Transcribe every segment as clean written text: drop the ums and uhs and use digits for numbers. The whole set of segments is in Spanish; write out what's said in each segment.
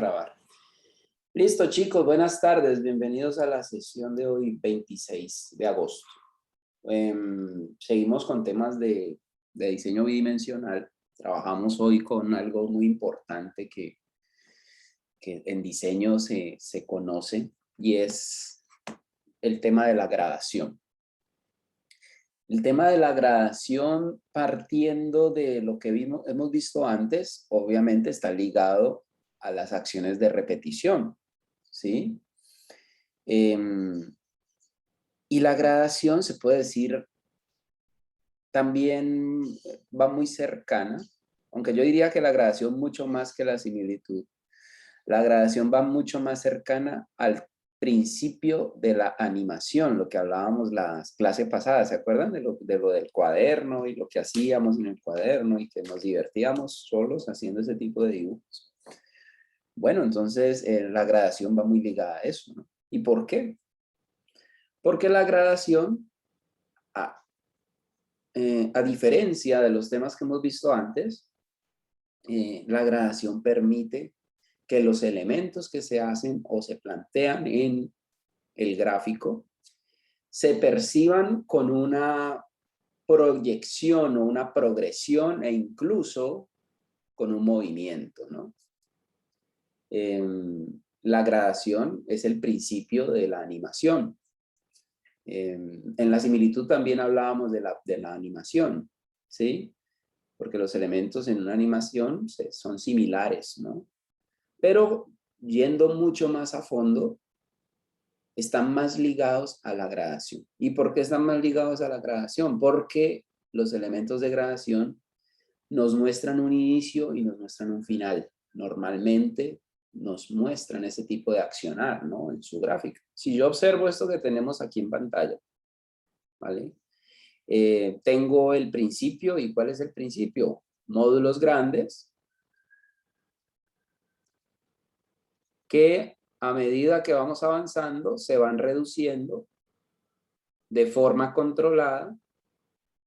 Grabar. Listo, chicos, buenas tardes. Bienvenidos a la sesión de hoy, 26 de agosto. Seguimos con temas de diseño bidimensional. Trabajamos hoy con algo muy importante que en diseño se conoce y es el tema de la gradación. El tema de la gradación, partiendo de lo que hemos visto antes, obviamente está ligado a las acciones de repetición, ¿sí? Y la gradación se puede decir también va muy cercana, aunque yo diría que la gradación mucho más que la similitud. La gradación va mucho más cercana al principio de la animación, lo que hablábamos las clases pasadas, ¿se acuerdan de lo del cuaderno y lo que hacíamos en el cuaderno y que nos divertíamos solos haciendo ese tipo de dibujos? Bueno, entonces la gradación va muy ligada a eso, ¿no? ¿Y por qué? Porque la gradación, a diferencia de los temas que hemos visto antes, la gradación permite que los elementos que se hacen o se plantean en el gráfico se perciban con una proyección o una progresión e incluso con un movimiento, ¿no? La gradación es el principio de la animación. En la similitud también hablábamos de la animación, ¿sí? Porque los elementos en una animación son similares, ¿no? Pero yendo mucho más a fondo, están más ligados a la gradación. ¿Y por qué están más ligados a la gradación? Porque los elementos de gradación nos muestran un inicio y nos muestran un final. Normalmente nos muestran ese tipo de accionar, ¿no? En su gráfica. Si yo observo esto que tenemos aquí en pantalla, ¿vale? Tengo el principio. ¿Y cuál es el principio? Módulos grandes que a medida que vamos avanzando se van reduciendo de forma controlada,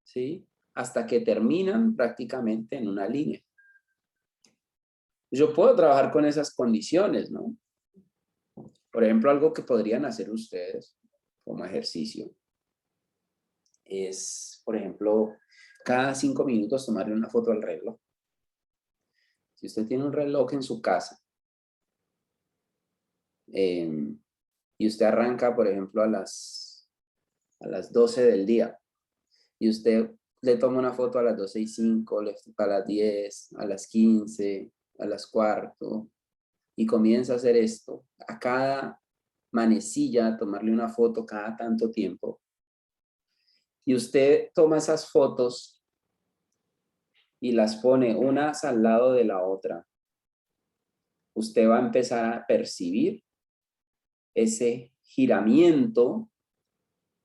¿sí? Hasta que terminan prácticamente en una línea. Yo puedo trabajar con esas condiciones, ¿no? Por ejemplo, algo que podrían hacer ustedes como ejercicio es, por ejemplo, cada 5 minutos tomarle una foto al reloj. Si usted tiene un reloj en su casa y usted arranca, por ejemplo, a las 12 del día y usted le toma una foto a las 12:05, a las 10, a las 15, a las 15:15 y comienza a hacer esto, a cada manecilla, tomarle una foto cada tanto tiempo. Y usted toma esas fotos y las pone unas al lado de la otra. Usted va a empezar a percibir ese giramiento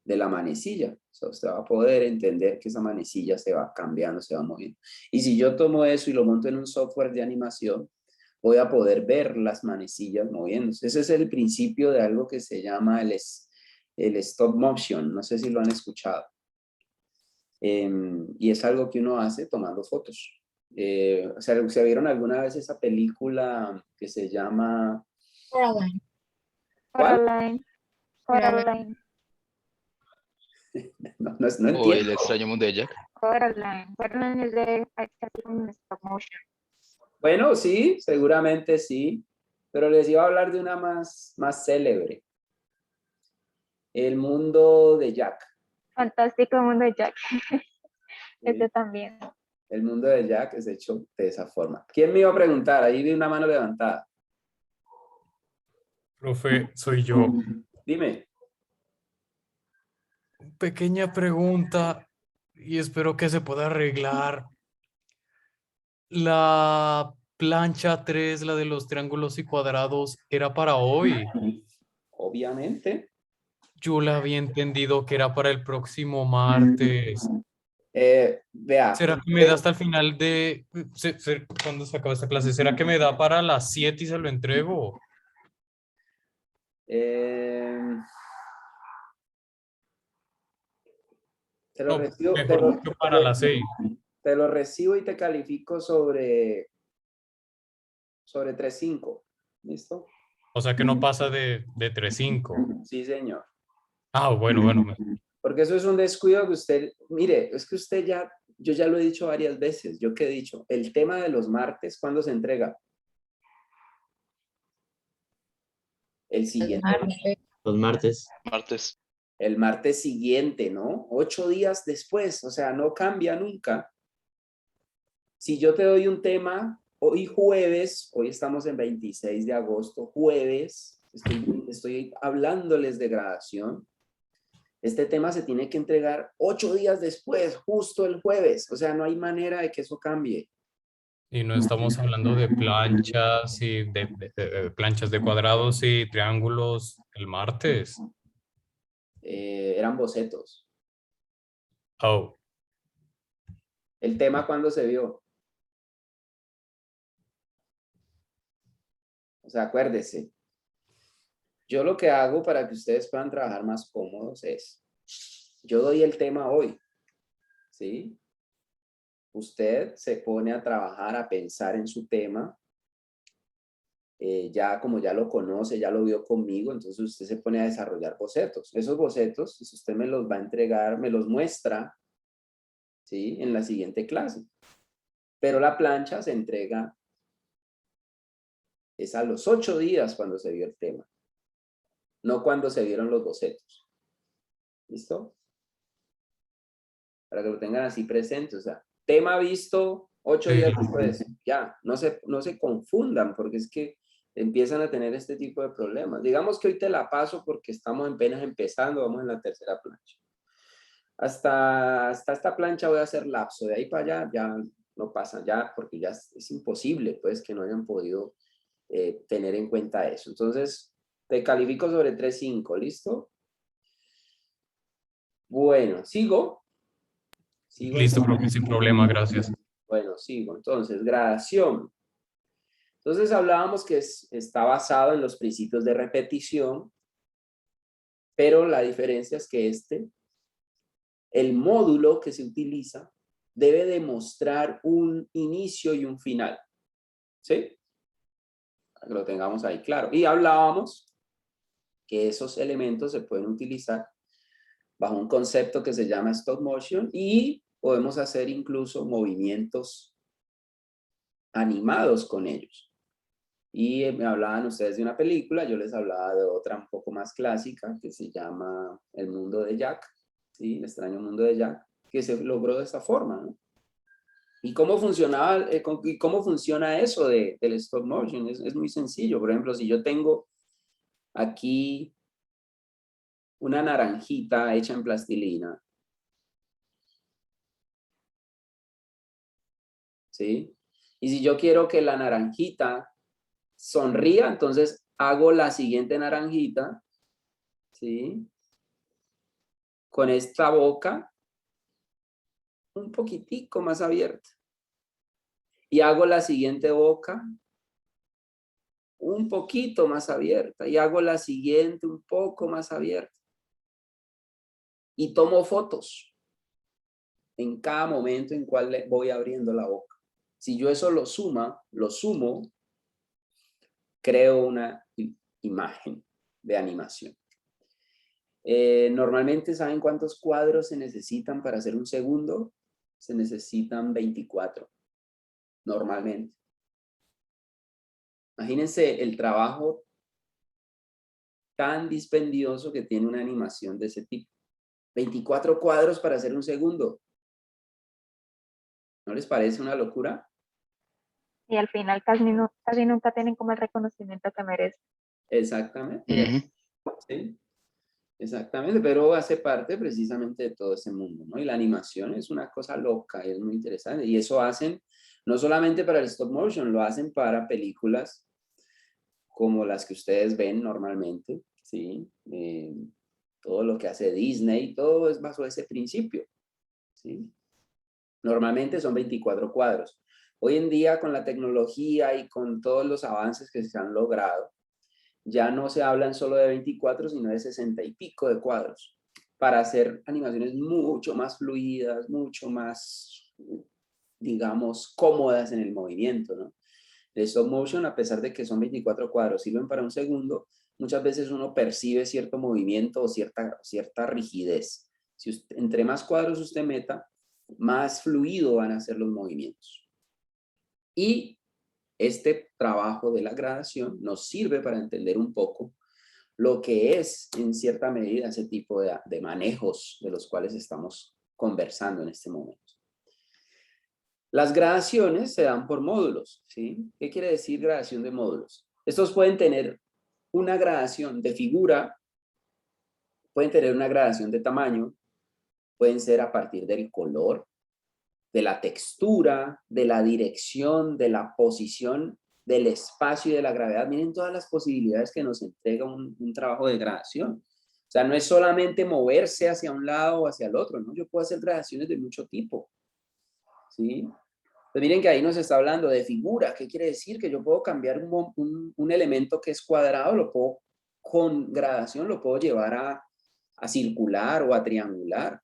de la manecilla. O sea, usted va a poder entender que esa manecilla se va cambiando, se va moviendo. Y si yo tomo eso y lo monto en un software de animación, voy a poder ver las manecillas moviéndose. Ese es el principio de algo que se llama el stop motion. No sé si lo han escuchado. Y es algo que uno hace tomando fotos. O sea, ¿se vieron alguna vez esa película que se llama... Coraline. ¿Cuál? Coraline. No O entiendo. El extraño mundo de Jack. Coraline es de stop motion. Bueno, sí, seguramente sí. Pero les iba a hablar de una más célebre. El mundo de Jack. Fantástico mundo de Jack. ¿Sí? También. El mundo de Jack es hecho de esa forma. ¿Quién me iba a preguntar? Ahí vi una mano levantada. Profe, soy yo. Dime. Pequeña pregunta y espero que se pueda arreglar. La plancha 3, la de los triángulos y cuadrados, era para hoy. Obviamente. Yo la había entendido que era para el próximo martes. Vea. ¿Será que me da hasta el final de... ¿Cuándo se acaba esta clase? ¿Será que me da para las 7 y se lo entrego? Te lo No, recibo, mejor mucho para las 6. te lo recibo y te califico sobre 3.5. ¿Listo? O sea que no pasa de 3.5. Sí, señor. Ah, bueno. Porque eso es un descuido que usted, mire, es que usted ya, yo ya lo he dicho varias veces, yo que he dicho, el tema de los martes, ¿cuándo se entrega? El siguiente, Los martes. Martes. el martes siguiente, ¿no? 8 días después, o sea, no cambia nunca. Si yo te doy un tema, hoy jueves, hoy estamos en 26 de agosto, jueves, estoy hablándoles de gradación. Este tema se tiene que entregar 8 días después, justo el jueves. O sea, no hay manera de que eso cambie. Y no estamos hablando de planchas y de planchas de cuadrados y triángulos el martes. Eran bocetos. Oh, El tema, ¿cuándo se vio? O sea, acuérdese. Yo lo que hago para que ustedes puedan trabajar más cómodos es, yo doy el tema hoy, ¿sí? Usted se pone a trabajar, a pensar en su tema. Ya como ya lo conoce, ya lo vio conmigo, entonces usted se pone a desarrollar bocetos. Esos bocetos, si usted me los va a entregar, me los muestra, ¿sí? En la siguiente clase. Pero la plancha se entrega, es a los 8 días cuando se vio el tema, no cuando se vieron los bocetos. ¿Listo? Para que lo tengan así presente, o sea, tema visto 8 sí. días después, ya, no se confundan, porque es que empiezan a tener este tipo de problemas. Digamos que hoy te la paso porque estamos apenas empezando, vamos en la tercera plancha. Hasta esta plancha voy a hacer lapso, de ahí para allá ya no pasa, ya, porque ya es imposible, pues, que no hayan podido tener en cuenta eso. Entonces, te califico sobre 3.5, ¿listo? Bueno, sigo. Listo, profe, sin problema, gracias. Bueno, sigo. Entonces, gradación. Entonces hablábamos que está basado en los principios de repetición, pero la diferencia es que el módulo que se utiliza debe demostrar un inicio y un final. ¿Sí? Para que lo tengamos ahí claro. Y hablábamos que esos elementos se pueden utilizar bajo un concepto que se llama stop motion y podemos hacer incluso movimientos animados con ellos. Y me hablaban ustedes de una película, yo les hablaba de otra un poco más clásica que se llama El mundo de Jack, ¿sí? El extraño mundo de Jack, que se logró de esta forma, ¿no? ¿Y cómo funcionaba, y cómo funciona eso del stop motion? Es muy sencillo. Por ejemplo, si yo tengo aquí una naranjita hecha en plastilina, ¿sí? Y si yo quiero que la naranjita sonría, entonces hago la siguiente naranjita, ¿sí? Con esta boca un poquitico más abierta. Y hago la siguiente boca un poquito más abierta. Y hago la siguiente un poco más abierta. Y tomo fotos en cada momento en cual le voy abriendo la boca. Si yo eso lo sumo, creo una imagen de animación. Normalmente, ¿saben cuántos cuadros se necesitan para hacer un segundo? Se necesitan 24, normalmente. Imagínense el trabajo tan dispendioso que tiene una animación de ese tipo. 24 cuadros para hacer un segundo. ¿No les parece una locura? Y al final casi nunca tienen como el reconocimiento que merecen. Exactamente. Sí, exactamente, pero hace parte precisamente de todo ese mundo, ¿no? Y la animación es una cosa loca, es muy interesante. Y eso hacen no solamente para el stop motion, lo hacen para películas como las que ustedes ven normalmente, ¿sí? Todo lo que hace Disney, todo es bajo ese principio, ¿sí? Normalmente son 24 cuadros. Hoy en día, con la tecnología y con todos los avances que se han logrado, ya no se hablan solo de 24, sino de 60 y pico de cuadros, para hacer animaciones mucho más fluidas, mucho más, digamos, cómodas en el movimiento, ¿no? El stop motion, a pesar de que son 24 cuadros, sirven para un segundo, muchas veces uno percibe cierto movimiento o cierta rigidez. Si usted, entre más cuadros usted meta, más fluido van a ser los movimientos. Y este trabajo de la gradación nos sirve para entender un poco lo que es, en cierta medida, ese tipo de manejos de los cuales estamos conversando en este momento. Las gradaciones se dan por módulos, ¿sí? ¿Qué quiere decir gradación de módulos? Estos pueden tener una gradación de figura, pueden tener una gradación de tamaño, pueden ser a partir del color, de la textura, de la dirección, de la posición, del espacio y de la gravedad. Miren todas las posibilidades que nos entrega un trabajo de gradación. O sea, no es solamente moverse hacia un lado o hacia el otro, ¿no? Yo puedo hacer gradaciones de mucho tipo, ¿sí? Pues miren que ahí nos está hablando de figura. ¿Qué quiere decir? Que yo puedo cambiar un elemento que es cuadrado, lo puedo, con gradación, lo puedo llevar a circular o a triangular.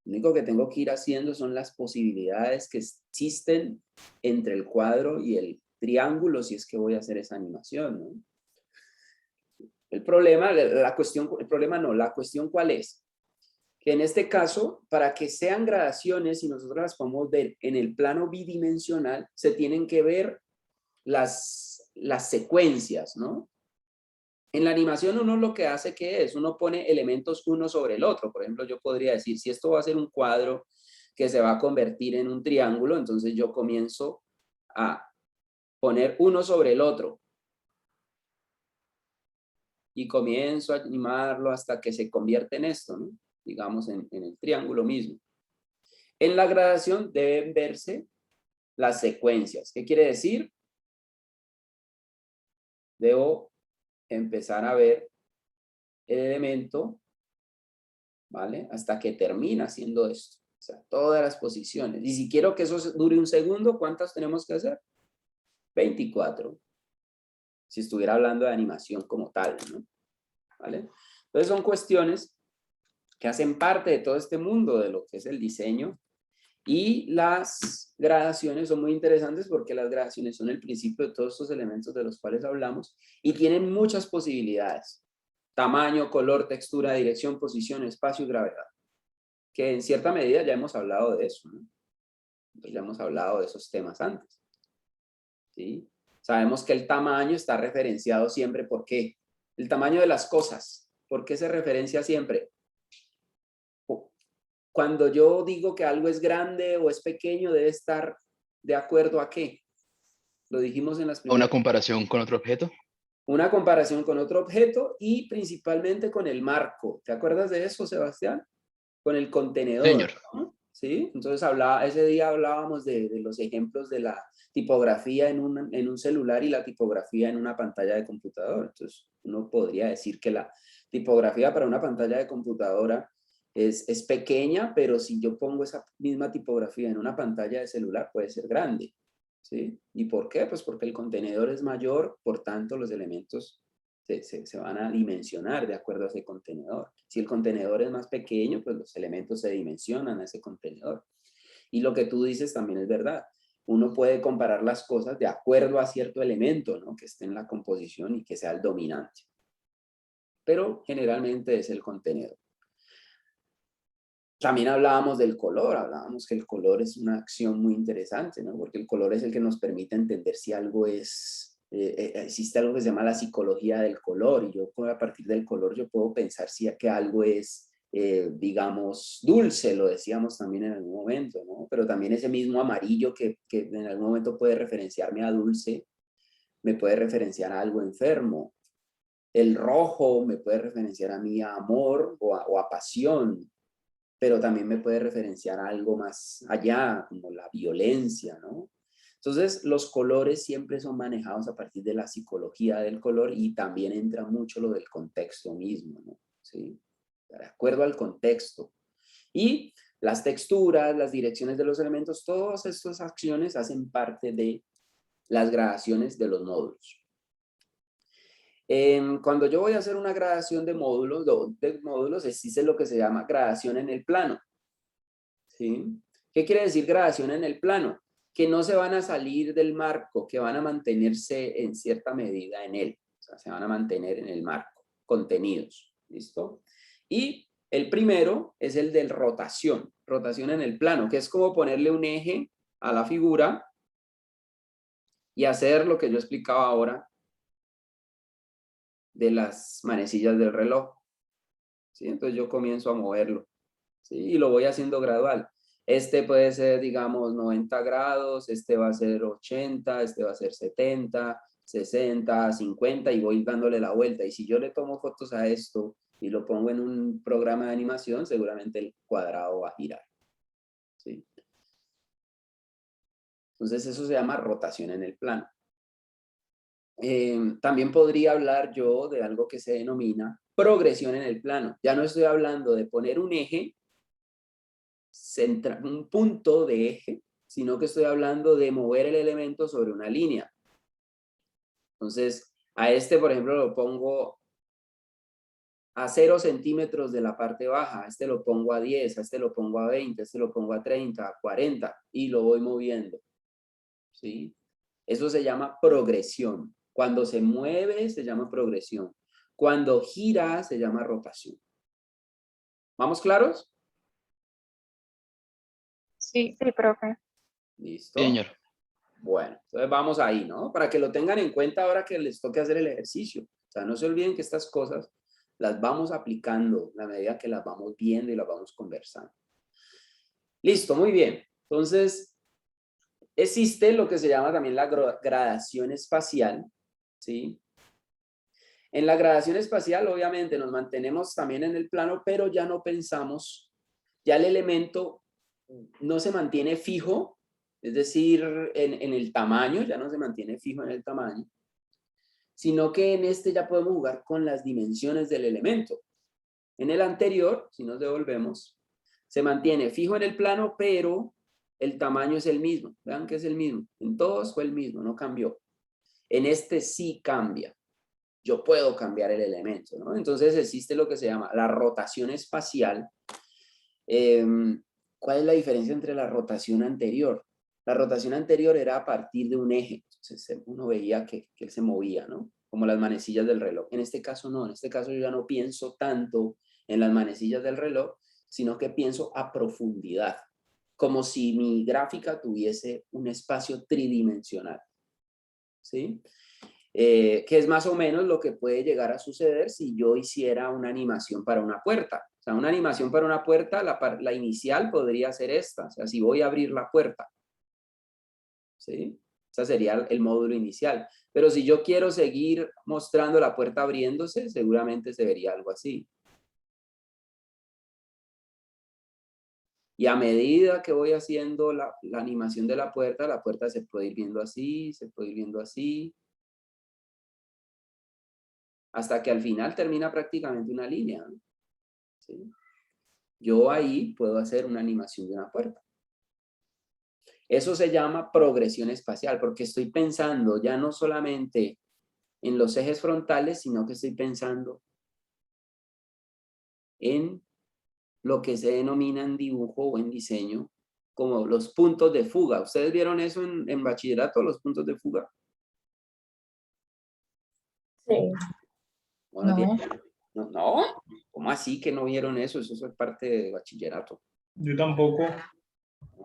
Lo único que tengo que ir haciendo son las posibilidades que existen entre el cuadro y el triángulo si es que voy a hacer esa animación, ¿no? El problema, la cuestión ¿cuál es? Que en este caso, para que sean gradaciones y nosotros las podemos ver en el plano bidimensional, se tienen que ver las secuencias, ¿no? En la animación uno lo que hace que es, uno pone elementos uno sobre el otro. Por ejemplo, yo podría decir, si esto va a ser un cuadro que se va a convertir en un triángulo, entonces yo comienzo a poner uno sobre el otro. Y comienzo a animarlo hasta que se convierte en esto, ¿no? Digamos en el triángulo mismo. En la gradación deben verse las secuencias. ¿Qué quiere decir? Debo empezar a ver el elemento, ¿vale? Hasta que termina haciendo esto. O sea, todas las posiciones. Y si quiero que eso dure un segundo, ¿cuántas tenemos que hacer? 24. Si estuviera hablando de animación como tal, ¿no? ¿Vale? Entonces son cuestiones que hacen parte de todo este mundo de lo que es el diseño. Y las gradaciones son muy interesantes porque las gradaciones son el principio de todos estos elementos de los cuales hablamos y tienen muchas posibilidades. Tamaño, color, textura, dirección, posición, espacio y gravedad. Que en cierta medida ya hemos hablado de eso, ¿no? Ya hemos hablado de esos temas antes. ¿Sí? Sabemos que el tamaño está referenciado siempre. ¿Por qué? El tamaño de las cosas. ¿Por qué se referencia siempre? Cuando yo digo que algo es grande o es pequeño, debe estar de acuerdo a qué. Lo dijimos en las primeras. ¿Una comparación con otro objeto? Una comparación con otro objeto y principalmente con el marco. ¿Te acuerdas de eso, Sebastián? Con el contenedor. Señor. ¿No? ¿Sí? Entonces ese día hablábamos de los ejemplos de la tipografía en un celular y la tipografía en una pantalla de computador. Entonces uno podría decir que la tipografía para una pantalla de computadora es pequeña, pero si yo pongo esa misma tipografía en una pantalla de celular puede ser grande, ¿sí? ¿Y por qué? Pues porque el contenedor es mayor, por tanto los elementos se van a dimensionar de acuerdo a ese contenedor. Si el contenedor es más pequeño, pues los elementos se dimensionan a ese contenedor. Y lo que tú dices también es verdad. Uno puede comparar las cosas de acuerdo a cierto elemento, ¿no? Que esté en la composición y que sea el dominante. Pero generalmente es el contenedor. También hablábamos del color, hablábamos que el color es una acción muy interesante, ¿no? Porque el color es el que nos permite entender si algo es, existe algo que se llama la psicología del color, y yo a partir del color yo puedo pensar si que algo es, digamos, dulce, lo decíamos también en algún momento, ¿no? Pero también ese mismo amarillo que en algún momento puede referenciarme a dulce, me puede referenciar a algo enfermo. El rojo me puede referenciar a mí a amor o a pasión, pero también me puede referenciar a algo más allá, como la violencia, ¿no? Entonces, los colores siempre son manejados a partir de la psicología del color y también entra mucho lo del contexto mismo, ¿no? ¿Sí? De acuerdo al contexto. Y las texturas, las direcciones de los elementos, todas estas acciones hacen parte de las gradaciones de los módulos. Cuando yo voy a hacer una gradación de módulos, existe lo que se llama gradación en el plano. ¿Sí? ¿Qué quiere decir gradación en el plano? que no se van a salir del marco, que van a mantenerse en cierta medida en él. O sea, se van a mantener en el marco, contenidos. ¿Listo? Y el primero es el de rotación, rotación en el plano, que es como ponerle un eje a la figura y hacer lo que yo explicaba ahora de las manecillas del reloj. ¿Sí? Entonces yo comienzo a moverlo, ¿sí? Y lo voy haciendo gradual. Este puede ser, digamos, 90 grados, este va a ser 80, este va a ser 70, 60, 50 y voy dándole la vuelta. Y si yo le tomo fotos a esto y lo pongo en un programa de animación, seguramente el cuadrado va a girar, ¿sí? Entonces eso se llama rotación en el plano. También podría hablar yo de algo que se denomina progresión en el plano. Ya no estoy hablando de poner un eje, un punto de eje, sino que estoy hablando de mover el elemento sobre una línea. Entonces, a este, por ejemplo, lo pongo a 0 centímetros de la parte baja, a este lo pongo a 10, a este lo pongo a 20, a este lo pongo a 30, a 40 y lo voy moviendo, ¿sí? Eso se llama progresión. Cuando se mueve se llama progresión. Cuando gira se llama rotación. ¿Vamos claros? Sí, sí, profe. ¿Listo? Señor. Bueno, entonces vamos ahí, ¿no? Para que lo tengan en cuenta ahora que les toque hacer el ejercicio. O sea, no se olviden que estas cosas las vamos aplicando a medida que las vamos viendo y las vamos conversando. Listo, muy bien. Entonces, existe lo que se llama también la gradación espacial, ¿sí? En la gradación espacial, obviamente, nos mantenemos también en el plano, pero ya no pensamos, ya el elemento no se mantiene fijo, es decir, en el tamaño, ya no se mantiene fijo en el tamaño, sino que en este ya podemos jugar con las dimensiones del elemento. En el anterior, si nos devolvemos, se mantiene fijo en el plano, pero el tamaño es el mismo. Vean que es el mismo. En todos fue el mismo, no cambió. En este sí cambia. Yo puedo cambiar el elemento, ¿no? Entonces existe lo que se llama la rotación espacial. ¿Cuál es la diferencia entre la rotación anterior? La rotación anterior era a partir de un eje. Entonces uno veía que él se movía, ¿no? Como las manecillas del reloj. En este caso no. En este caso yo ya no pienso tanto en las manecillas del reloj, sino que pienso a profundidad. Como si mi gráfica tuviese un espacio tridimensional. ¿Sí? Que es más o menos lo que puede llegar a suceder si yo hiciera una animación para una puerta. O sea, una animación para una puerta, la inicial podría ser esta. O sea, si voy a abrir la puerta, ¿sí? Ese sería el módulo inicial. Pero si yo quiero seguir mostrando la puerta abriéndose, seguramente se vería algo así. Y a medida que voy haciendo la animación de la puerta se puede ir viendo así, se puede ir viendo así, hasta que al final termina prácticamente una línea, ¿no? ¿Sí? Yo ahí puedo hacer una animación de una puerta. Eso se llama progresión espacial, porque estoy pensando ya no solamente en los ejes frontales, sino que estoy pensando en lo que se denomina en dibujo o en diseño como los puntos de fuga. ¿Ustedes vieron eso en bachillerato, los puntos de fuga? Sí. Bueno, No. no, ¿cómo así que no vieron eso? Eso es parte de bachillerato. Yo tampoco.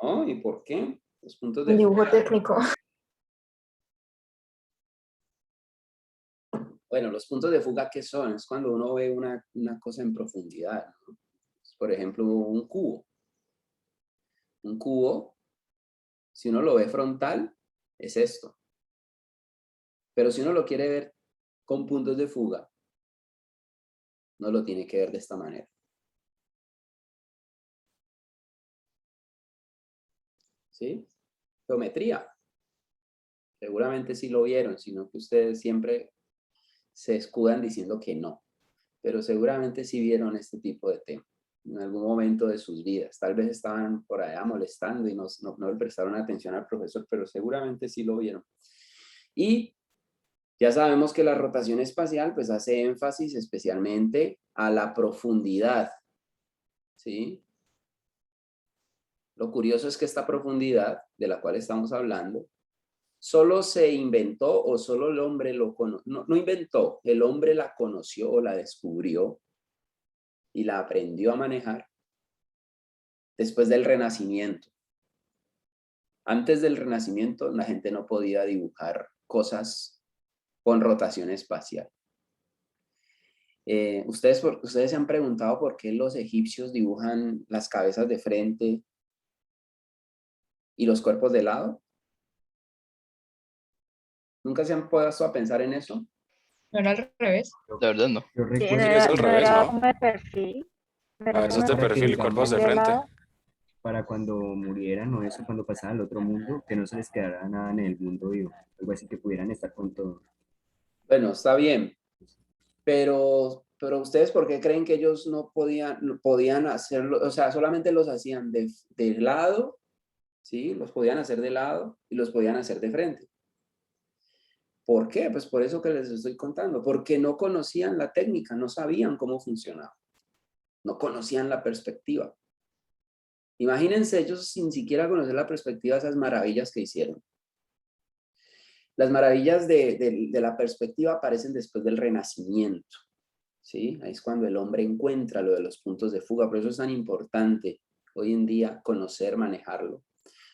¿No? ¿Y por qué? Los puntos de Un dibujo fuga. técnico. Bueno, los puntos de fuga, ¿qué son? Es cuando uno ve una cosa en profundidad, ¿no? Por ejemplo, un cubo. Un cubo, si uno lo ve frontal, es esto. Pero si uno lo quiere ver con puntos de fuga, no lo tiene que ver de esta manera. ¿Sí? Geometría. Seguramente sí lo vieron, sino que ustedes siempre se escudan diciendo que no. Pero seguramente sí vieron este tipo de tema en algún momento de sus vidas. Tal vez estaban por allá molestando y no le prestaron atención al profesor, pero seguramente sí lo vieron. Y ya sabemos que la rotación espacial pues hace énfasis especialmente a la profundidad, ¿sí? Lo curioso es que esta profundidad de la cual estamos hablando solo se inventó o solo el hombre lo conoció, no inventó, el hombre la conoció o la descubrió y la aprendió a manejar después del Renacimiento. Antes del Renacimiento la gente no podía dibujar cosas con rotación espacial. ¿Ustedes se han preguntado por qué los egipcios dibujan las cabezas de frente y los cuerpos de lado? ¿Nunca se han puesto a pensar en eso? ¿No era al revés? La verdad no. Yo Sí, recuerdo es al no revés, era ¿no? como de perfil. No era A veces como de para que, perfil y cuerpos de digamos, de frente. lado. para cuando murieran o eso, cuando pasaran al otro mundo, que no se les quedara nada en el mundo vivo. Algo así, que pudieran estar con todo. Bueno, está bien, pero ustedes, ¿por qué creen que ellos no podían hacerlo? O sea, solamente los hacían de lado, ¿sí? Los podían hacer de lado y los podían hacer de frente. ¿Por qué? Pues por eso que les estoy contando, porque no conocían la técnica, no sabían cómo funcionaba, no conocían la perspectiva. Imagínense ellos sin siquiera conocer la perspectiva, esas maravillas que hicieron. Las maravillas de la perspectiva aparecen después del Renacimiento, ¿sí? Ahí es cuando el hombre encuentra lo de los puntos de fuga. Por eso es tan importante hoy en día conocer, manejarlo.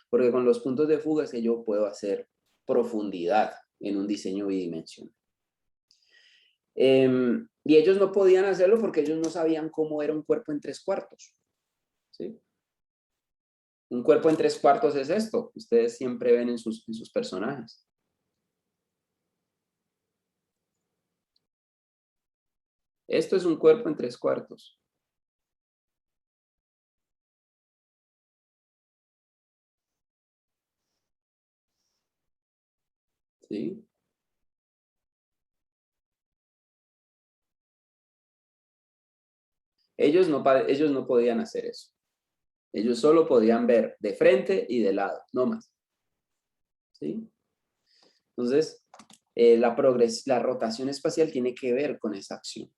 Porque con los puntos de fuga es que yo puedo hacer profundidad en un diseño bidimensional. Y ellos no podían hacerlo porque ellos no sabían cómo era un cuerpo en 3/4, ¿sí? Un cuerpo en 3/4 es esto, ustedes siempre ven en sus personajes. Esto es un cuerpo en 3/4. ¿Sí? Ellos no podían hacer eso. Ellos solo podían ver de frente y de lado, no más. ¿Sí? Entonces, la rotación espacial tiene que ver con esa acción.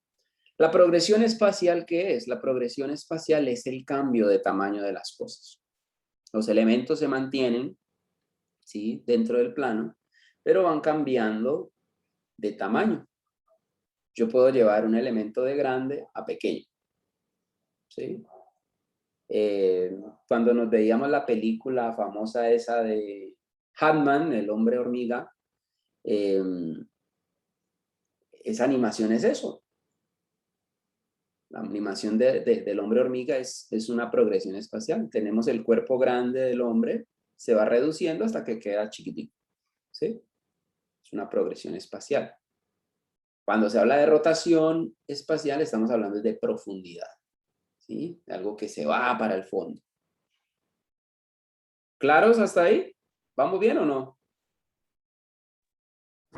La progresión espacial, ¿qué es? La progresión espacial es el cambio de tamaño de las cosas. Los elementos se mantienen, ¿sí?, dentro del plano, pero van cambiando de tamaño. Yo puedo llevar un elemento de grande a pequeño, ¿sí? Cuando nos veíamos la película famosa esa de Ant-Man, el hombre hormiga, esa animación es eso. La animación del hombre hormiga es una progresión espacial. Tenemos el cuerpo grande del hombre, se va reduciendo hasta que queda chiquitico, ¿sí? Es una progresión espacial. Cuando se habla de rotación espacial, estamos hablando de profundidad, ¿sí? De algo que se va para el fondo. ¿Claros hasta ahí? ¿Vamos bien o no?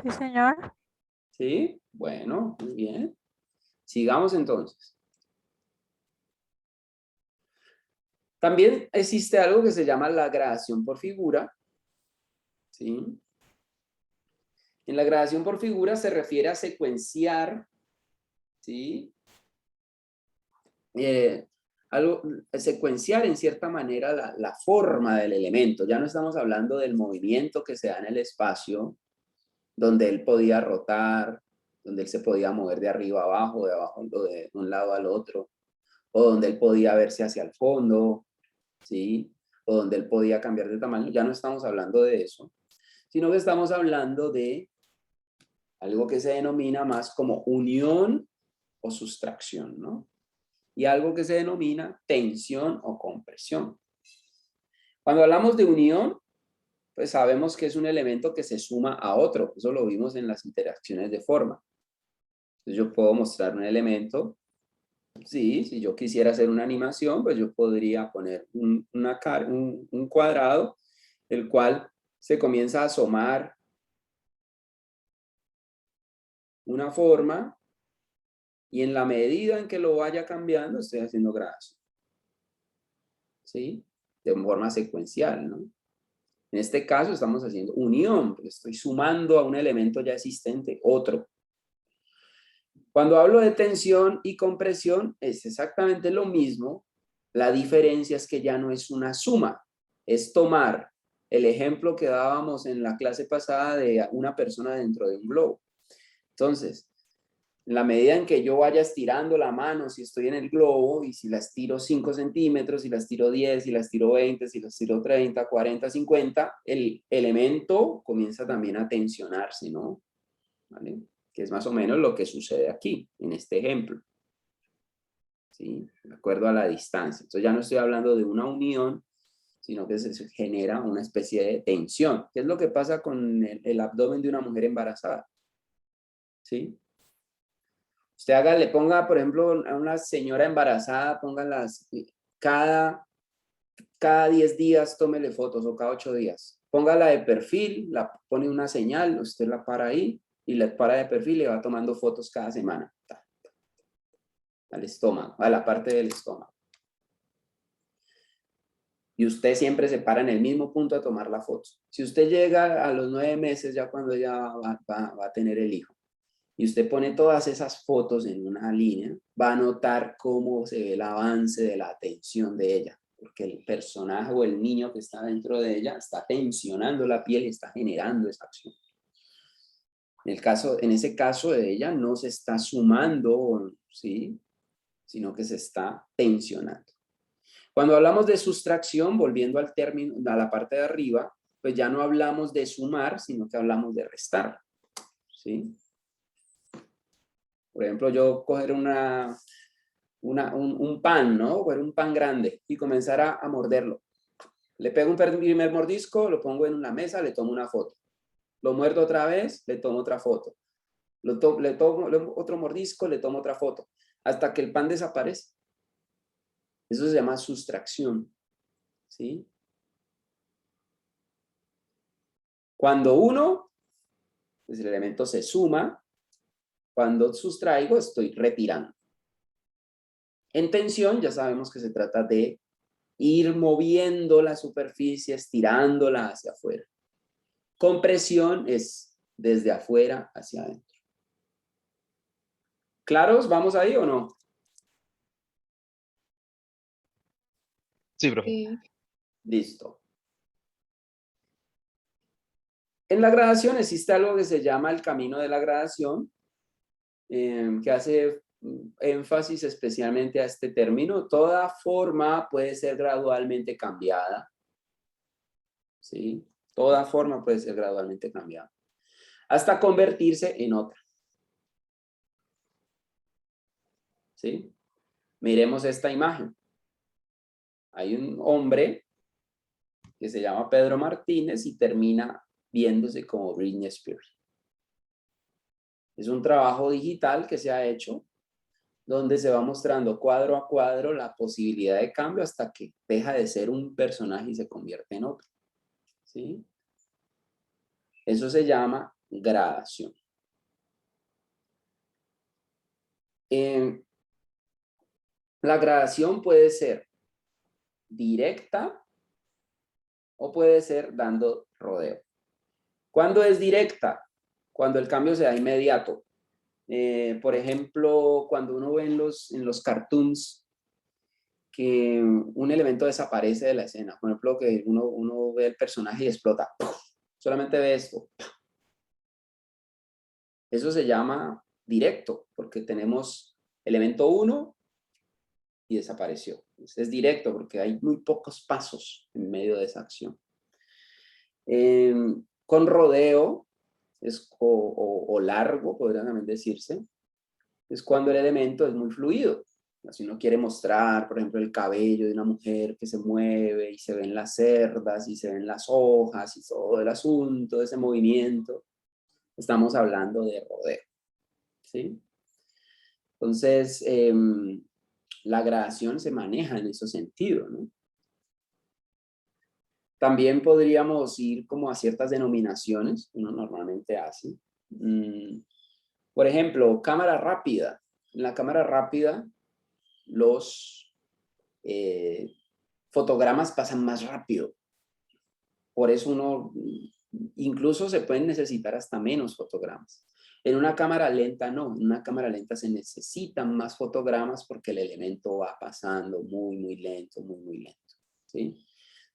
Sí, señor. ¿Sí? Bueno, muy bien. Sigamos entonces. También existe algo que se llama la gradación por figura, ¿sí? En la gradación por figura se refiere a secuenciar, ¿sí? Secuenciar en cierta manera la forma del elemento. Ya no estamos hablando del movimiento que se da en el espacio, donde él podía rotar, donde él se podía mover de arriba a abajo, de un lado al otro, o donde él podía verse hacia el fondo, ¿sí? O donde él podía cambiar de tamaño. Ya no estamos hablando de eso, sino que estamos hablando de algo que se denomina más como unión o sustracción, ¿no? Y algo que se denomina tensión o compresión. Cuando hablamos de unión, pues sabemos que es un elemento que se suma a otro. Eso lo vimos en las interacciones de forma. Entonces yo puedo mostrar un elemento. Sí, si yo quisiera hacer una animación, pues yo podría poner un cuadrado, el cual se comienza a asomar una forma, y en la medida en que lo vaya cambiando, estoy haciendo gradación, ¿sí? De forma secuencial, ¿no? En este caso estamos haciendo unión, porque estoy sumando a un elemento ya existente, otro. Cuando hablo de tensión y compresión, es exactamente lo mismo, La diferencia es que ya no es una suma, es tomar el ejemplo que dábamos en la clase pasada de una persona dentro de un globo. Entonces, en la medida en que yo vaya estirando la mano, si estoy en el globo, y si la estiro 5 centímetros, si la estiro 10, si la estiro 20, si la estiro 30, 40, 50, el elemento comienza también a tensionarse, ¿no? ¿Vale? Que es más o menos lo que sucede aquí, en este ejemplo. ¿Sí? De acuerdo a la distancia. Entonces ya no estoy hablando de una unión, sino que se genera una especie de tensión. ¿Qué es lo que pasa con el abdomen de una mujer embarazada? ¿Sí? Usted le ponga, por ejemplo, a una señora embarazada, póngalas cada 10 días, tómele fotos, o cada 8 días. Póngala de perfil, la pone una señal, usted la para ahí y la para de perfil y le va tomando fotos cada semana. Al estómago, a la parte del estómago. Y usted siempre se para en el mismo punto a tomar la foto. Si usted llega a los 9 meses, ya cuando ella va a tener el hijo, y usted pone todas esas fotos en una línea, va a notar cómo se ve el avance de la atención de ella, porque el personaje o el niño que está dentro de ella está tensionando la piel y está generando esa acción. En ese caso de ella no se está sumando, ¿sí? Sino que se está tensionando. Cuando hablamos de sustracción, volviendo al término, a la parte de arriba, pues ya no hablamos de sumar, sino que hablamos de restar, ¿sí? Por ejemplo, yo coger un pan, ¿no? Coger un pan grande y comenzar a morderlo. Le pego un primer mordisco, lo pongo en una mesa, le tomo una foto. Lo muerdo otra vez, le tomo otra foto. Le tomo otro mordisco, le tomo otra foto. Hasta que el pan desaparece. Eso se llama sustracción, ¿sí? Cuando uno, pues el elemento se suma, cuando sustraigo estoy retirando. En tensión ya sabemos que se trata de ir moviendo la superficie, estirándola hacia afuera. Compresión es desde afuera hacia adentro. ¿Claros? ¿Vamos ahí o no? Sí, profe. Sí. Listo. En la gradación existe algo que se llama el camino de la gradación, que hace énfasis especialmente a este término. Toda forma puede ser gradualmente cambiada, ¿sí? Toda forma puede ser gradualmente cambiada, hasta convertirse en otra, ¿sí? Miremos esta imagen. Hay un hombre que se llama Pedro Martínez y termina viéndose como Britney Spears. Es un trabajo digital que se ha hecho donde se va mostrando cuadro a cuadro la posibilidad de cambio hasta que deja de ser un personaje y se convierte en otro, ¿sí? Eso se llama gradación. La gradación puede ser directa o puede ser dando rodeo. ¿Cuándo es directa? Cuando el cambio se da inmediato. Por ejemplo, cuando uno ve en los cartoons que un elemento desaparece de la escena. Por ejemplo, que uno ve el personaje y explota. ¡Puf! Solamente ve esto. Eso se llama directo, porque tenemos elemento 1 y desapareció. Es directo porque hay muy pocos pasos en medio de esa acción. Con rodeo o largo, podría también decirse, es cuando el elemento es muy fluido. Si uno quiere mostrar, por ejemplo, el cabello de una mujer que se mueve y se ven las cerdas y se ven las hojas y todo el asunto de ese movimiento, estamos hablando de rodeo, ¿sí? Entonces, la gradación se maneja en ese sentido, ¿no? También podríamos ir como a ciertas denominaciones que uno normalmente hace. Por ejemplo, cámara rápida. En la cámara rápida, los fotogramas pasan más rápido. Por eso incluso se pueden necesitar hasta menos fotogramas. En una cámara lenta no, en una cámara lenta se necesitan más fotogramas porque el elemento va pasando muy lento, muy lento, ¿sí?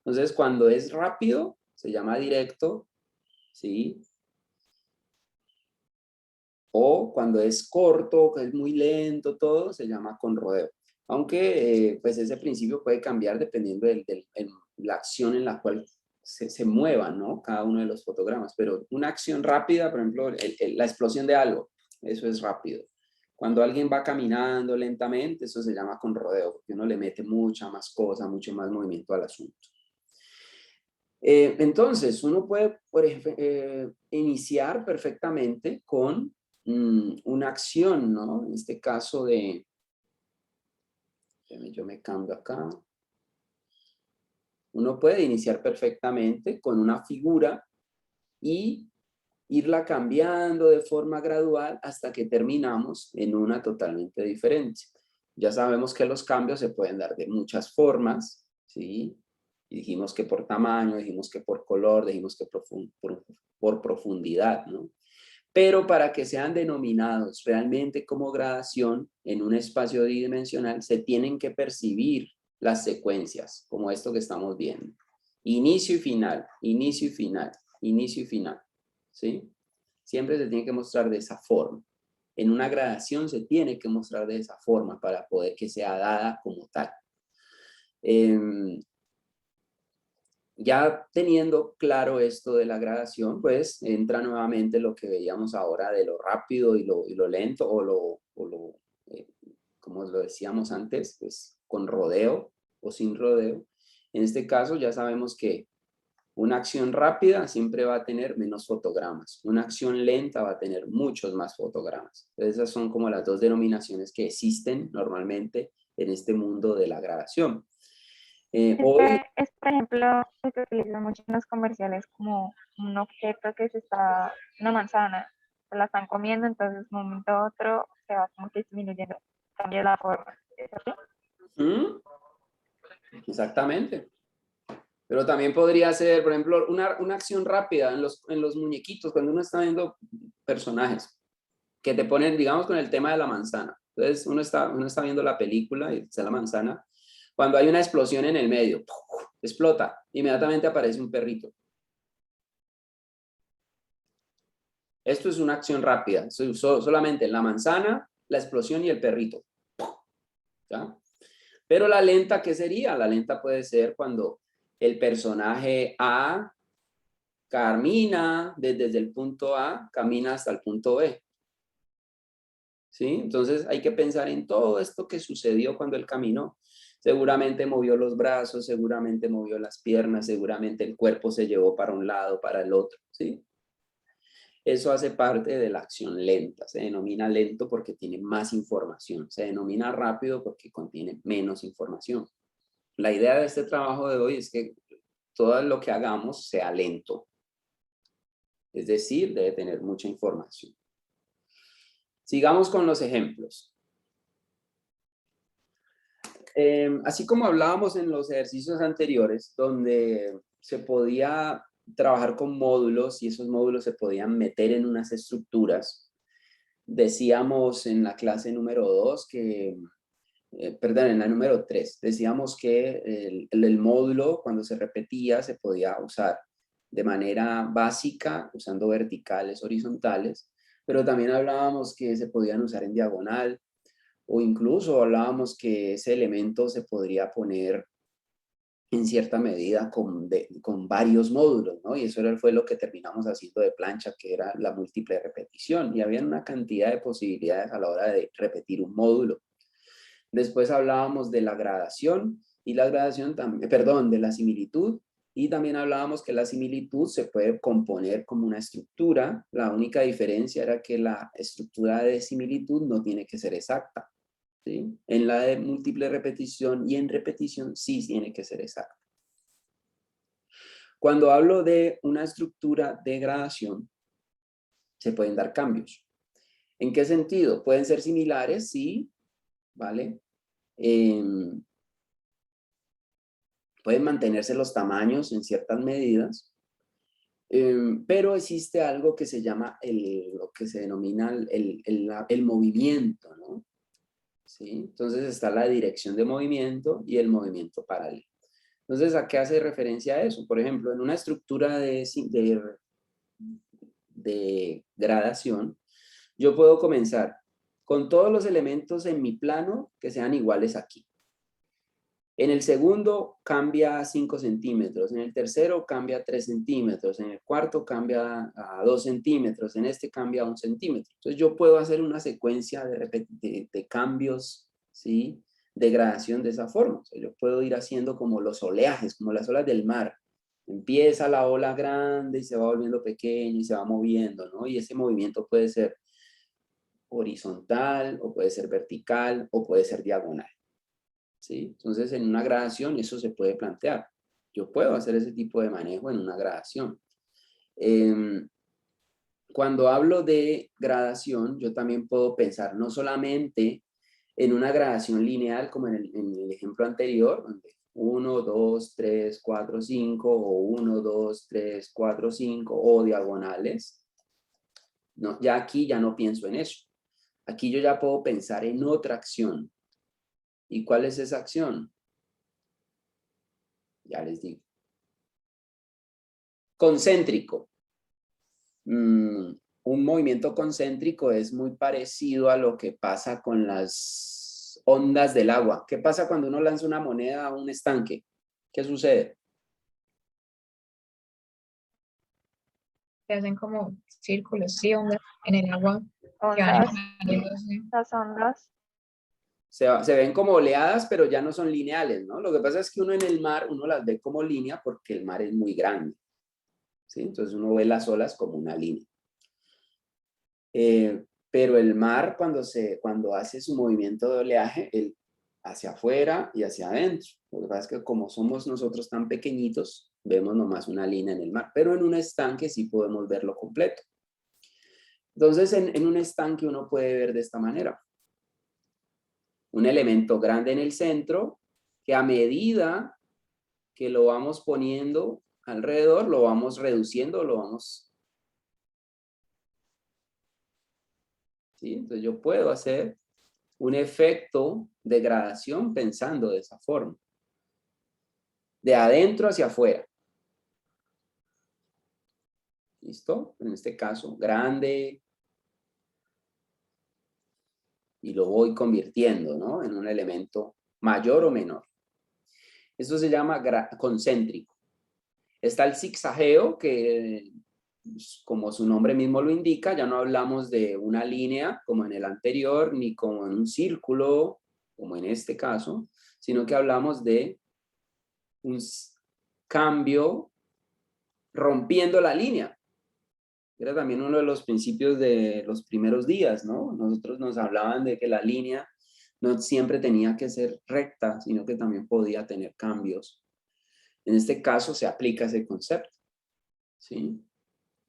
Entonces, cuando es rápido, se llama directo, ¿sí? O cuando es corto, que es muy lento, todo, se llama con rodeo. Aunque, pues ese principio puede cambiar dependiendo de la acción en la cual se muevan, ¿no? Cada uno de los fotogramas. Pero una acción rápida, por ejemplo, la explosión de algo, eso es rápido. Cuando alguien va caminando lentamente, eso se llama con rodeo, porque uno le mete mucha más cosa, mucho más movimiento al asunto. Entonces, uno puede, por ejemplo, iniciar perfectamente con una acción, ¿no? En este caso de... Yo me cambio acá. Uno puede iniciar perfectamente con una figura y irla cambiando de forma gradual hasta que terminamos en una totalmente diferente. Ya sabemos que los cambios se pueden dar de muchas formas, ¿sí? Y dijimos que por tamaño, dijimos que por color, dijimos que por profundidad, ¿no? Pero para que sean denominados realmente como gradación en un espacio bidimensional, se tienen que percibir las secuencias, como esto que estamos viendo. Inicio y final, inicio y final, inicio y final, ¿sí? Siempre se tiene que mostrar de esa forma. En una gradación se tiene que mostrar de esa forma para poder que sea dada como tal. Ya teniendo claro esto de la gradación, pues entra nuevamente lo que veíamos ahora de lo rápido y lo lento, como lo decíamos antes, pues con rodeo o sin rodeo. En este caso ya sabemos que una acción rápida siempre va a tener menos fotogramas. Una acción lenta va a tener muchos más fotogramas. Entonces, esas son como las dos denominaciones que existen normalmente en este mundo de la gradación. Hoy... Es, por ejemplo, lo que utilizan mucho en los comerciales como un objeto que una manzana, se la están comiendo, entonces de un momento a otro se va como que disminuyendo, cambia la forma. ¿Es así? Exactamente. Pero también podría ser, por ejemplo, una acción rápida en los muñequitos, cuando uno está viendo personajes que te ponen, digamos, con el tema de la manzana. Entonces, uno está viendo la película y está la manzana. Cuando hay una explosión en el medio, explota, inmediatamente aparece un perrito. Esto es una acción rápida, se usó solamente la manzana, la explosión y el perrito. ¿Ya? Pero la lenta, ¿qué sería? La lenta puede ser cuando el personaje A camina desde el punto A, camina hasta el punto B. ¿Sí? Entonces hay que pensar en todo esto que sucedió cuando él caminó. Seguramente movió los brazos, seguramente movió las piernas, seguramente el cuerpo se llevó para un lado, para el otro, ¿sí? Eso hace parte de la acción lenta. Se denomina lento porque tiene más información. Se denomina rápido porque contiene menos información. La idea de este trabajo de hoy es que todo lo que hagamos sea lento. Es decir, debe tener mucha información. Sigamos con los ejemplos. Así como hablábamos en los ejercicios anteriores, donde se podía trabajar con módulos y esos módulos se podían meter en unas estructuras, decíamos en la clase número 2 que, perdón, en la número 3, decíamos que el módulo cuando se repetía se podía usar de manera básica, usando verticales, horizontales, pero también hablábamos que se podían usar en diagonal, o incluso hablábamos que ese elemento se podría poner en cierta medida con varios módulos, ¿no? Y eso fue lo que terminamos haciendo de plancha, que era la múltiple repetición. Y había una cantidad de posibilidades a la hora de repetir un módulo. Después hablábamos de la gradación y la gradación también, perdón, de la similitud. Y también hablábamos que la similitud se puede componer como una estructura. La única diferencia era que la estructura de similitud no tiene que ser exacta, ¿sí? En la de múltiple repetición y en repetición sí tiene que ser exacta. Cuando hablo de una estructura de gradación, se pueden dar cambios. ¿En qué sentido? Pueden ser similares, sí, ¿vale? Pueden mantenerse los tamaños en ciertas medidas, Pero existe algo que se llama lo que se denomina el movimiento, ¿no? ¿Sí? Entonces está la dirección de movimiento y el movimiento paralelo. Entonces, ¿a qué hace referencia a eso? Por ejemplo, en una estructura de gradación, yo puedo comenzar con todos los elementos en mi plano que sean iguales aquí. En el segundo cambia 5 centímetros, en el tercero cambia 3 centímetros, en el cuarto cambia a 2 centímetros, en este cambia a 1 centímetro. Entonces yo puedo hacer una secuencia de cambios, ¿sí? De gradación de esa forma. O sea, yo puedo ir haciendo como los oleajes, como las olas del mar. Empieza la ola grande y se va volviendo pequeño y se va moviendo, ¿no? Y ese movimiento puede ser horizontal, o puede ser vertical, o puede ser diagonal. ¿Sí? Entonces, en una gradación eso se puede plantear. Yo puedo hacer ese tipo de manejo en una gradación. Cuando hablo de gradación, yo también puedo pensar no solamente en una gradación lineal, como en el ejemplo anterior, donde 1, 2, 3, 4, 5, o 1, 2, 3, 4, 5, o diagonales. No, ya aquí ya no pienso en eso. Aquí yo ya puedo pensar en otra acción. ¿Y cuál es esa acción? Ya les digo. Concéntrico. Un movimiento concéntrico es muy parecido a lo que pasa con las ondas del agua. ¿Qué pasa cuando uno lanza una moneda a un estanque? ¿Qué sucede? Se hacen como círculos, sí, ondas en el agua que van Ondas, expandiéndose. las ondas. Se ven como oleadas, pero ya no son lineales, ¿no? Lo que pasa es que uno en el mar, uno las ve como línea porque el mar es muy grande, ¿sí? Entonces uno ve las olas como una línea. Pero el mar cuando hace su movimiento de oleaje, hacia afuera y hacia adentro. Lo que pasa es que como somos nosotros tan pequeñitos, vemos nomás una línea en el mar, pero en un estanque sí podemos verlo completo. Entonces en un estanque uno puede ver de esta manera. Un elemento grande en el centro que a medida que lo vamos poniendo alrededor, lo vamos reduciendo, lo vamos... ¿Sí? Entonces yo puedo hacer un efecto de gradación pensando de esa forma. De adentro hacia afuera. ¿Listo? En este caso, grande. Y lo voy convirtiendo, ¿no? En un elemento mayor o menor. Eso se llama concéntrico. Está el zigzagueo, que como su nombre mismo lo indica, ya no hablamos de una línea como en el anterior, ni como en un círculo, como en este caso, sino que hablamos de un cambio rompiendo la línea. Era también uno de los principios de los primeros días, ¿no? Nosotros nos hablaban de que la línea no siempre tenía que ser recta, sino que también podía tener cambios. En este caso se aplica ese concepto, ¿sí?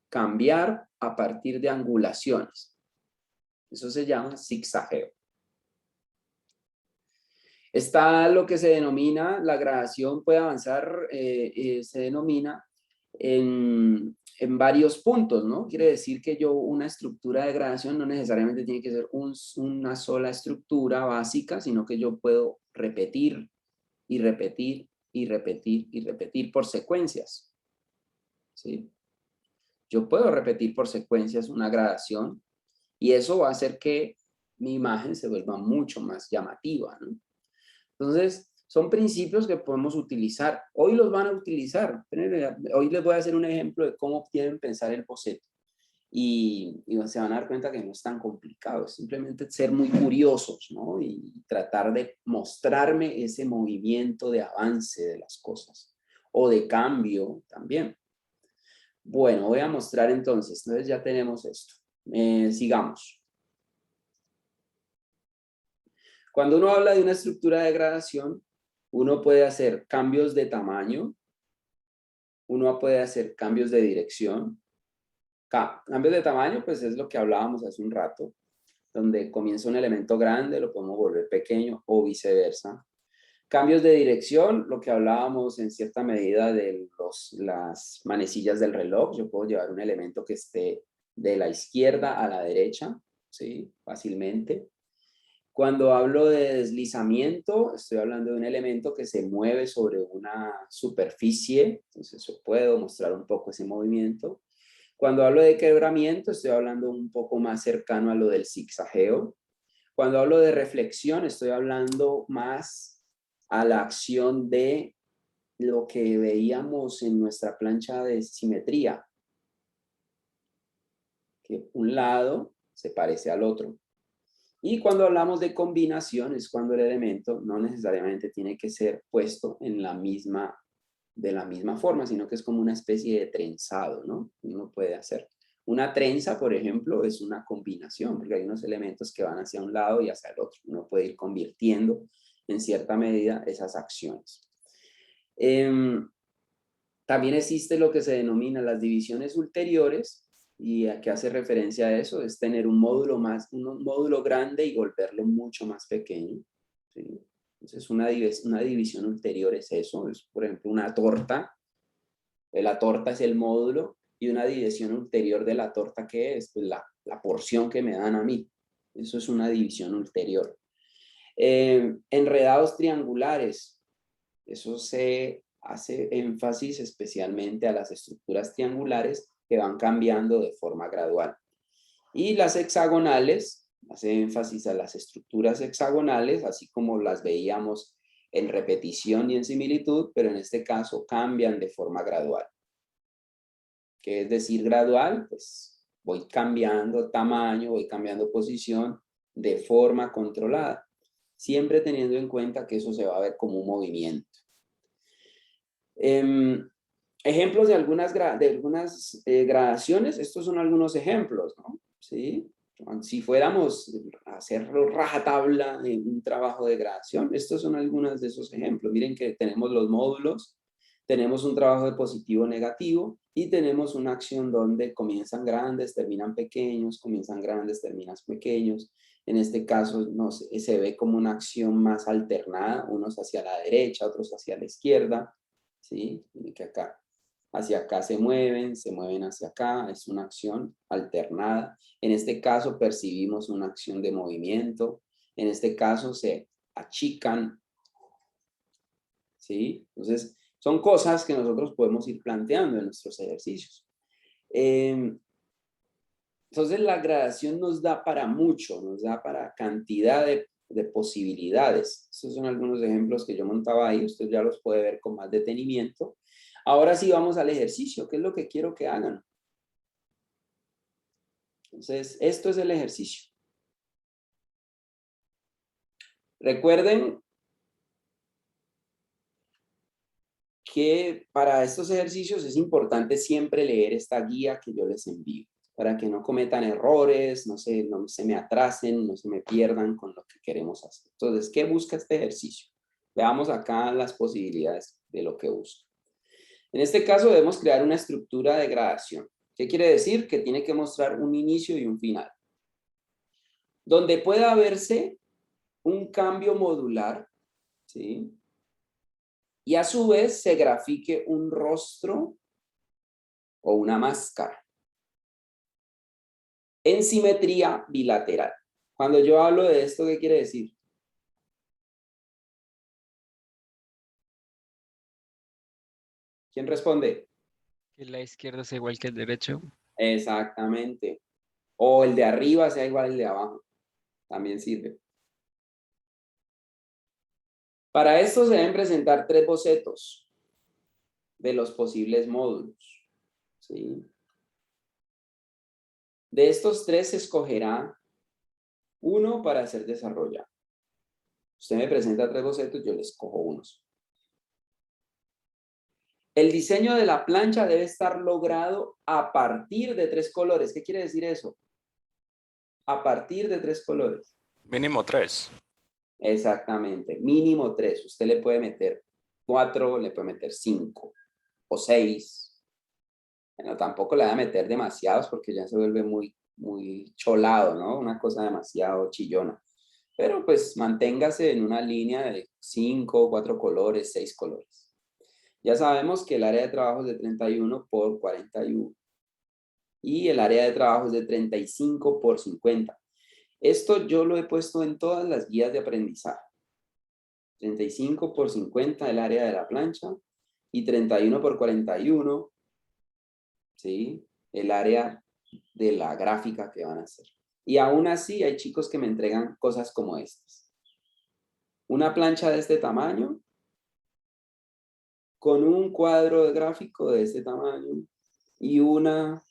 Cambiar a partir de angulaciones. Eso se llama zigzagueo. Está lo que se denomina, la gradación puede avanzar, se denomina en varios puntos, ¿no? Quiere decir que una estructura de gradación no necesariamente tiene que ser una sola estructura básica, sino que yo puedo repetir y repetir y repetir y repetir por secuencias, ¿sí? Yo puedo repetir por secuencias una gradación y eso va a hacer que mi imagen se vuelva mucho más llamativa, ¿no? Entonces, son principios que podemos utilizar. Hoy los van a utilizar. Hoy les voy a hacer un ejemplo de cómo quieren pensar el boceto. Y se van a dar cuenta que no es tan complicado. Es simplemente ser muy curiosos, ¿no? Y tratar de mostrarme ese movimiento de avance de las cosas. O de cambio también. Bueno, voy a mostrar entonces. Entonces ya tenemos esto. Sigamos. Cuando uno habla de una estructura de gradación, uno puede hacer cambios de tamaño, uno puede hacer cambios de dirección. Cambios de tamaño, pues es lo que hablábamos hace un rato, donde comienza un elemento grande, lo podemos volver pequeño o viceversa. Cambios de dirección, lo que hablábamos en cierta medida de las manecillas del reloj. Yo puedo llevar un elemento que esté de la izquierda a la derecha, ¿sí? Fácilmente. Cuando hablo de deslizamiento, estoy hablando de un elemento que se mueve sobre una superficie, entonces yo puedo mostrar un poco ese movimiento. Cuando hablo de quebramiento, estoy hablando un poco más cercano a lo del zigzagueo. Cuando hablo de reflexión, estoy hablando más a la acción de lo que veíamos en nuestra plancha de simetría, que un lado se parece al otro. Y cuando hablamos de combinación, es cuando el elemento no necesariamente tiene que ser puesto de la misma forma, sino que es como una especie de trenzado, ¿no? Uno puede hacer. Una trenza, por ejemplo, es una combinación, porque hay unos elementos que van hacia un lado y hacia el otro. Uno puede ir convirtiendo en cierta medida esas acciones. También existe lo que se denomina las divisiones ulteriores, y a qué hace referencia a eso, es tener un módulo grande y volverlo mucho más pequeño, ¿sí? Entonces una división ulterior es eso, es por ejemplo una torta, la torta es el módulo, y una división ulterior de la torta, ¿qué es? Pues la porción que me dan a mí, eso es una división ulterior. Enredados triangulares, eso se hace énfasis especialmente a las estructuras triangulares que van cambiando de forma gradual. Y las hexagonales, hace énfasis a las estructuras hexagonales, así como las veíamos en repetición y en similitud, pero en este caso cambian de forma gradual. ¿Qué es decir gradual? Pues voy cambiando tamaño, voy cambiando posición de forma controlada, siempre teniendo en cuenta que eso se va a ver como un movimiento. Ejemplos de algunas gradaciones, estos son algunos ejemplos, ¿no? ¿Sí? Si fuéramos a hacer rajatabla en un trabajo de gradación, estos son algunos de esos ejemplos. Miren que tenemos los módulos, tenemos un trabajo de positivo-negativo y tenemos una acción donde comienzan grandes, terminan pequeños, comienzan grandes, terminan pequeños. En este caso se ve como una acción más alternada, unos hacia la derecha, otros hacia la izquierda, ¿sí? Miren que acá, hacia acá se mueven hacia acá, es una acción alternada. En este caso percibimos una acción de movimiento, en este caso se achican, ¿sí? Entonces, son cosas que nosotros podemos ir planteando en nuestros ejercicios. Entonces, la gradación nos da para mucho, nos da para cantidad de posibilidades. Estos son algunos ejemplos que yo montaba ahí, usted ya los puede ver con más detenimiento. Ahora sí vamos al ejercicio, ¿qué es lo que quiero que hagan? Entonces, esto es el ejercicio. Recuerden que para estos ejercicios es importante siempre leer esta guía que yo les envío, para que no cometan errores, no se me atrasen, no se me pierdan con lo que queremos hacer. Entonces, ¿qué busca este ejercicio? Veamos acá las posibilidades de lo que busca. En este caso debemos crear una estructura de gradación. ¿Qué quiere decir? Que tiene que mostrar un inicio y un final. Donde pueda verse un cambio modular, ¿sí? Y a su vez se grafique un rostro o una máscara en simetría bilateral. Cuando yo hablo de esto, ¿qué quiere decir? ¿Quién responde? Que la izquierda sea igual que el derecho. Exactamente. O el de arriba sea igual al de abajo. También sirve. Para esto se deben presentar 3 bocetos de los posibles módulos, ¿sí? De estos 3 se escogerá uno para ser desarrollado. Usted me presenta 3 bocetos, yo le escojo unos. El diseño de la plancha debe estar logrado a partir de 3 colores. ¿Qué quiere decir eso? A partir de 3 colores. Mínimo 3. Exactamente, mínimo 3. Usted le puede meter 4, le puede meter 5 o 6. Bueno, tampoco le va a meter demasiados porque ya se vuelve muy cholado, ¿no? Una cosa demasiado chillona. Pero pues manténgase en una línea de 5, 4 colores, 6 colores. Ya sabemos que el área de trabajo es de 31 por 41. Y el área de trabajo es de 35 por 50. Esto yo lo he puesto en todas las guías de aprendizaje. 35 por 50 el área de la plancha y 31 por 41, ¿sí? El área de la gráfica que van a hacer. Y aún así hay chicos que me entregan cosas como estas. Una plancha de este tamaño con un cuadro de gráfico de este tamaño y una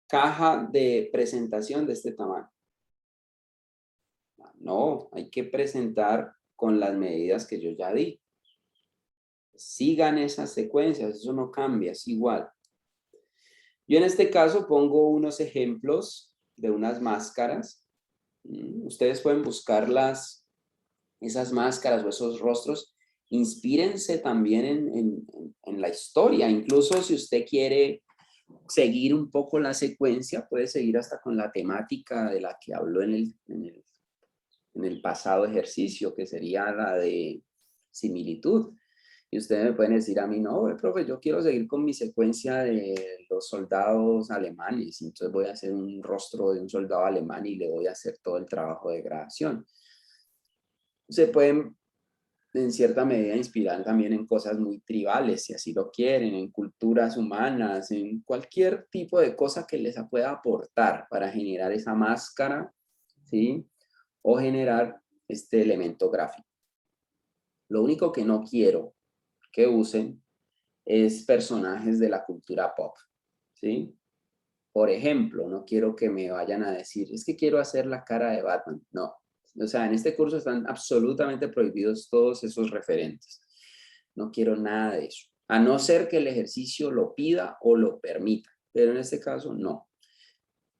caja de presentación de este tamaño. No, hay que presentar con las medidas que yo ya di. Sigan esas secuencias, eso no cambia, es igual. Yo en este caso pongo unos ejemplos de unas máscaras. Ustedes pueden buscarlas, esas máscaras o esos rostros. Inspírense también en la historia. Incluso si usted quiere seguir un poco la secuencia, puede seguir hasta con la temática de la que habló en el pasado ejercicio, que sería la de similitud. Y ustedes me pueden decir a mí, no, profe, yo quiero seguir con mi secuencia de los soldados alemanes. Entonces voy a hacer un rostro de un soldado alemán y le voy a hacer todo el trabajo de gradación. Se pueden, en cierta medida, inspirar también en cosas muy tribales, si así lo quieren, en culturas humanas, en cualquier tipo de cosa que les pueda aportar para generar esa máscara, ¿sí? O generar este elemento gráfico. Lo único que no quiero que usen es personajes de la cultura pop, ¿sí? Por ejemplo, no quiero que me vayan a decir, es que quiero hacer la cara de Batman. No, o sea, en este curso están absolutamente prohibidos todos esos referentes. No quiero nada de eso, a no ser que el ejercicio lo pida o lo permita, pero en este caso no.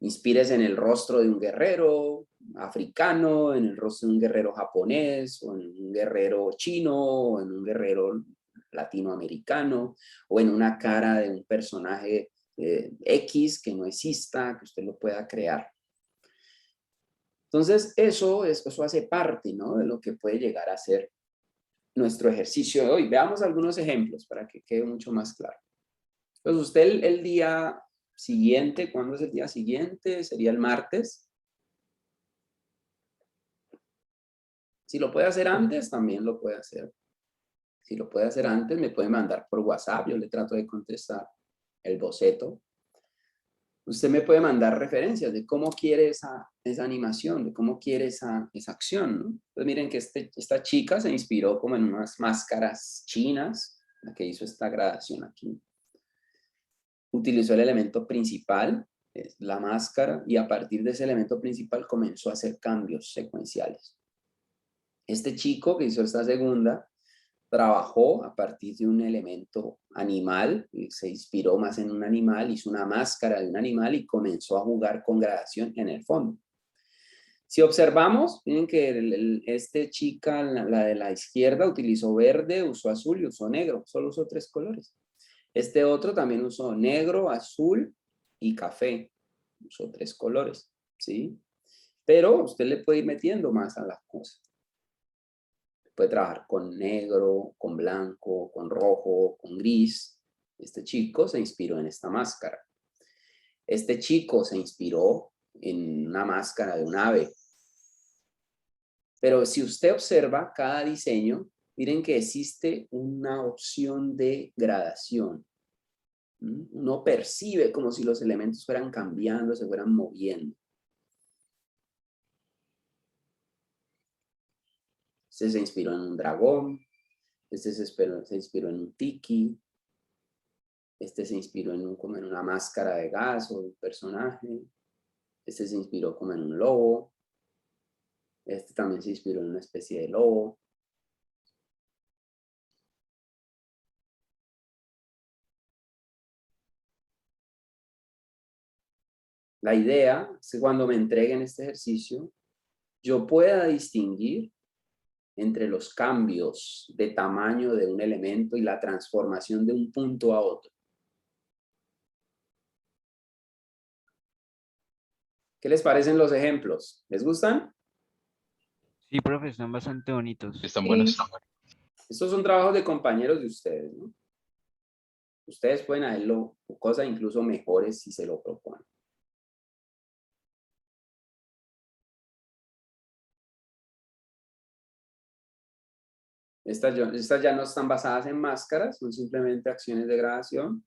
Inspírese en el rostro de un guerrero africano, en el rostro de un guerrero japonés, o en un guerrero chino, o en un guerrero latinoamericano, o en una cara de un personaje X que no exista, que usted lo pueda crear. Entonces, eso hace parte, ¿no?, de lo que puede llegar a ser nuestro ejercicio de hoy. Veamos algunos ejemplos para que quede mucho más claro. Entonces, usted el día siguiente, ¿cuándo es el día siguiente? Sería el martes. Si lo puede hacer antes, también lo puede hacer. Si lo puede hacer antes, me puede mandar por WhatsApp. Yo le trato de contestar el boceto. Usted me puede mandar referencias de cómo quiere esa animación, de cómo quiere esa acción, ¿no? Entonces miren que esta chica se inspiró como en unas máscaras chinas, la que hizo esta gradación aquí. Utilizó el elemento principal, es la máscara, y a partir de ese elemento principal comenzó a hacer cambios secuenciales. Este chico que hizo esta segunda trabajó a partir de un elemento animal, se inspiró más en un animal, hizo una máscara de un animal y comenzó a jugar con gradación en el fondo. Si observamos, miren que este chica, la de la izquierda, utilizó verde, usó azul y usó negro, solo usó 3 colores. Este otro también usó negro, azul y café, usó 3 colores, ¿sí? Pero usted le puede ir metiendo más a las cosas. Puede trabajar con negro, con blanco, con rojo, con gris. Este chico se inspiró en esta máscara. Este chico se inspiró en una máscara de un ave. Pero si usted observa cada diseño, miren que existe una opción de gradación. Uno percibe como si los elementos fueran cambiando, se fueran moviendo. Este se inspiró en un dragón. Este se inspiró en un tiki. Este se inspiró como en una máscara de gas o un personaje. Este se inspiró como en un lobo. Este también se inspiró en una especie de lobo. La idea es que cuando me entreguen este ejercicio, yo pueda distinguir entre los cambios de tamaño de un elemento y la transformación de un punto a otro. ¿Qué les parecen los ejemplos? ¿Les gustan? Sí, profe, están bastante bonitos. Están Sí. buenos. Estos son trabajos de compañeros de ustedes, ¿no? Ustedes pueden hacerlo cosas incluso mejores si se lo proponen. Estas ya no están basadas en máscaras, son simplemente acciones de grabación.